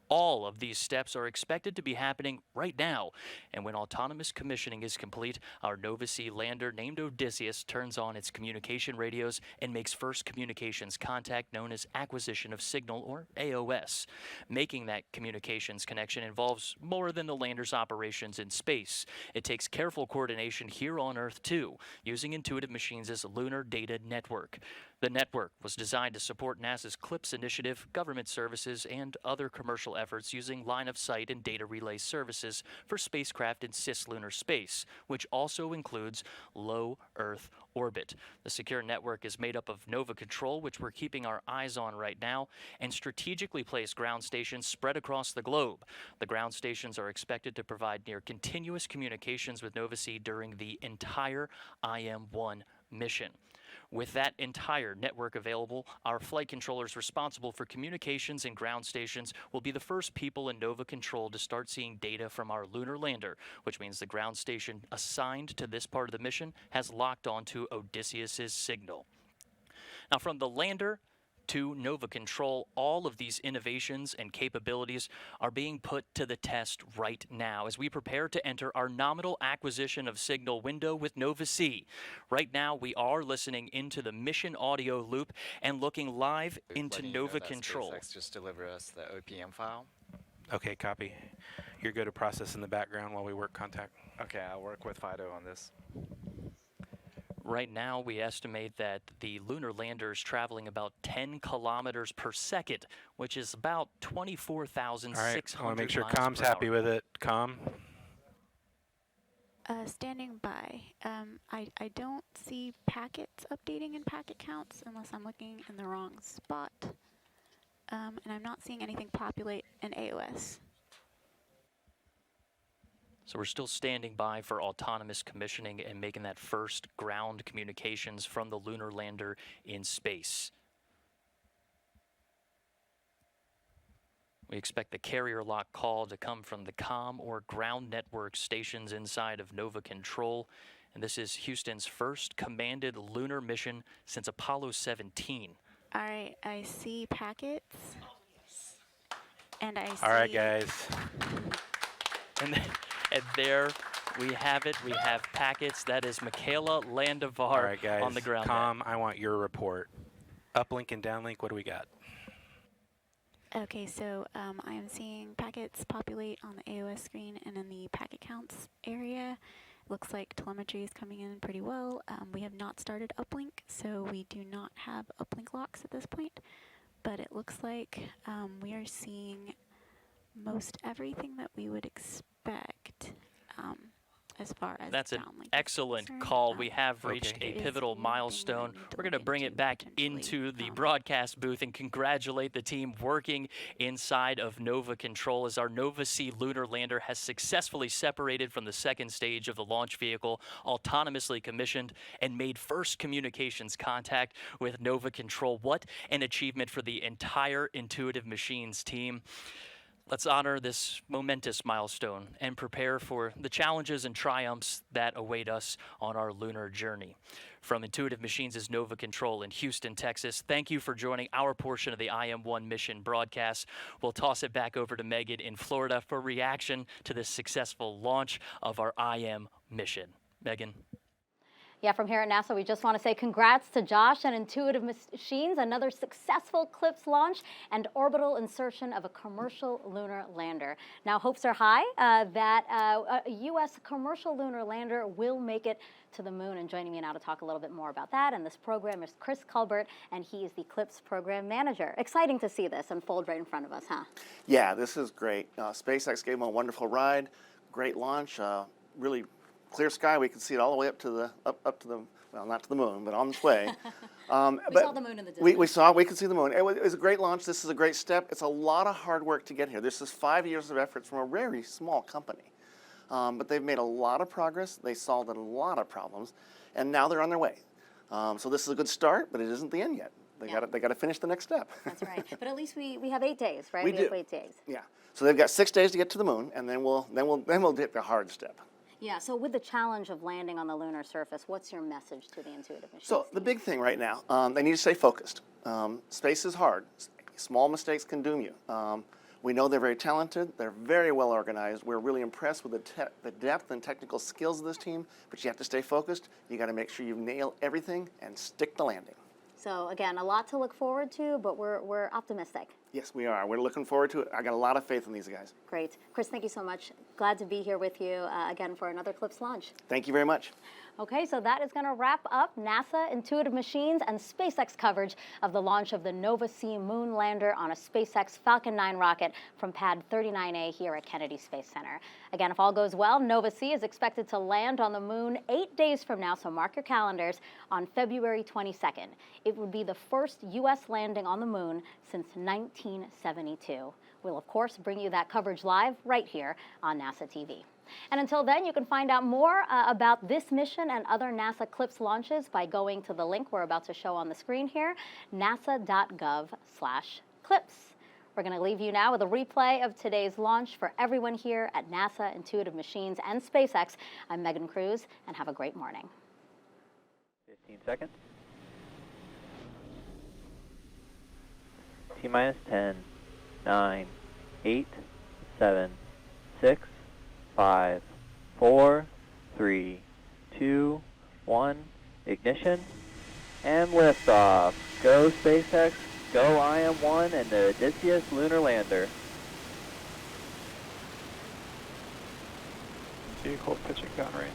All of these steps are expected to be happening right now, and when autonomous commissioning is complete, our Nova-C lander named Odysseus turns on its communication radios and makes first communications contact known as acquisition of signal, or AOS. Making that communications connection involves more than the lander's operations in space. It takes careful coordination here on Earth too, using Intuitive Machines' Lunar Data Network. The network was designed to support NASA's CLPS initiative, government services, and other commercial efforts using line-of-sight and data relay services for spacecraft in cislunar space, which also includes low Earth orbit. The secure network is made up of Nova Control, which we're keeping our eyes on right now, and strategically placed ground stations spread across the globe. The ground stations are expected to provide near continuous communications with Nova-C during the entire IM-1 mission. With that entire network available, our flight controllers responsible for communications and ground stations will be the first people in Nova Control to start seeing data from our lunar lander, which means the ground station assigned to this part of the mission has locked onto Odysseus's signal. Now, from the lander to Nova Control, all of these innovations and capabilities are being put to the test right now as we prepare to enter our nominal acquisition of signal window with Nova-C. Right now, we are listening into the mission audio loop and looking live into Nova Control. SpaceX just deliver us the OPM file. Okay, copy. You're good to process in the background while we work contact. Okay, I'll work with Fido on this. Right now, we estimate that the lunar lander is traveling about 10 kilometers per second, which is about 24,600 All right, I want to make sure miles Com's per happy hour. with it. Com? Standing by. I don't see packets updating in packet counts unless I'm looking in the wrong spot. And I'm not seeing anything populate in AOS. So we're still standing by for autonomous commissioning and making that first ground communications from the lunar lander in space. We expect the carrier lock call to come from the COM or ground network stations inside of Nova Control. And this is Houston's first commanded lunar mission since Apollo 17. All right, I see packets. And I see... All right, guys. And there we have it. We have packets. That is Michaela Landivar All right, guys. on the ground. Com, I want your report. Uplink and downlink, what do we got? Okay, so I am seeing packets populate on the AOS screen and in the packet counts area. Looks like telemetry is coming in pretty well. We have not started uplink, so we do not have uplink locks at this point. But it looks like we are seeing most everything that we would expect as far as That's an downlink excellent call. We have reached a pivotal milestone. We're going to bring it back into the broadcast booth and congratulate the team working inside of Nova Control as our Nova-C lunar lander has successfully separated from the second stage of the launch vehicle, autonomously commissioned, and made first communications contact with Nova Control. What an achievement for the entire Intuitive Machines team. Let's honor this momentous milestone and prepare for the challenges and triumphs that await us on our lunar journey. From Intuitive Machines' Nova Control in Houston, Texas, thank you for joining our portion of the IM-1 mission broadcast. We'll toss it back over to Megan in Florida for reaction to the successful launch of our IM mission. Megan. Yeah, from here at NASA, we just want to say congrats to Josh and Intuitive Machines, another successful CLPS launch and orbital insertion of a commercial lunar lander. Now, hopes are high that a U.S. commercial lunar lander will make it to the moon. And joining me now to talk a little bit more about that and this program is Chris Culbert, and he is the CLPS program manager. Exciting to see this unfold right in front of us, huh? Yeah, this is great. SpaceX gave them a wonderful ride, great launch, really clear sky. We could see it all the way up to the well, not to the moon, but on its way. We saw the moon in the distance. We could see the moon. It was a great launch. This is a great step. It's a lot of hard work to get here. This is 5 years of efforts from a very small company. But they've made a lot of progress. They solved a lot of problems, and now they're on their way. So this is a good start, but it isn't the end yet. They got to finish the next step. That's right. But at least we have 8 days, right? We have do. 8 days. Yeah. So they've got 6 days to get to the moon, and then we'll hit the hard step. Yeah, so with the challenge of landing on the lunar surface, what's your message to the Intuitive Machines So the big thing right now, they need to stay focused. Space is hard. Small mistakes can doom you. We know they're very talented. They're very well organized. We're really impressed with the depth and technical skills of this team, but you have to stay focused. You got to make sure you nail everything and stick the landing. So again, a lot to look forward to, but we're optimistic. Yes, we are. We're looking forward to it. I got a lot of faith in these guys. Great. Chris, thank you so much. Glad to be here with you again for another CLPS launch. Thank you very much. Okay, so that is going to wrap up NASA, Intuitive Machines, and SpaceX coverage of the launch of the Nova-C moon lander on a SpaceX Falcon 9 rocket from pad 39A here at Kennedy Space Center. Again, if all goes well, Nova-C is expected to land on the moon 8 days from now, so mark your calendars, on February 22nd. It would be the first U.S. landing on the moon since 1972. We'll, of course, bring you that coverage live right here on NASA TV. And until then, you can find out more about this mission and other NASA CLPS launches by going to the link we're about to show on the screen here, nasa.gov/CLPS. We're going to leave you now with a replay of today's launch for everyone here at NASA, Intuitive Machines, and SpaceX. I'm Megan Cruz, and have a great morning. 15 seconds. T-minus 10, 9, 8, 7, 6, 5, 4, 3, 2, 1, ignition, and liftoff. Go SpaceX, go IM-1 and the Odysseus lunar lander. Vehicle pitching downrange.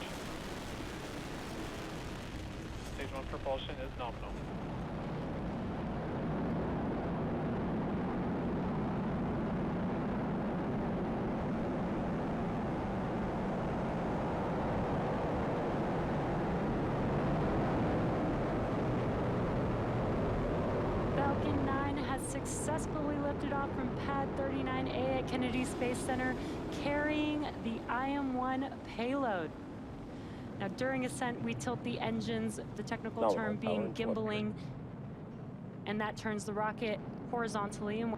Stage 1 propulsion is nominal. Falcon 9 has successfully lifted off from pad 39A at Kennedy Space Center, carrying the IM-1 payload. Now, during ascent, we tilt the engines, the technical term being gimbaling, and that turns the rocket horizontally. And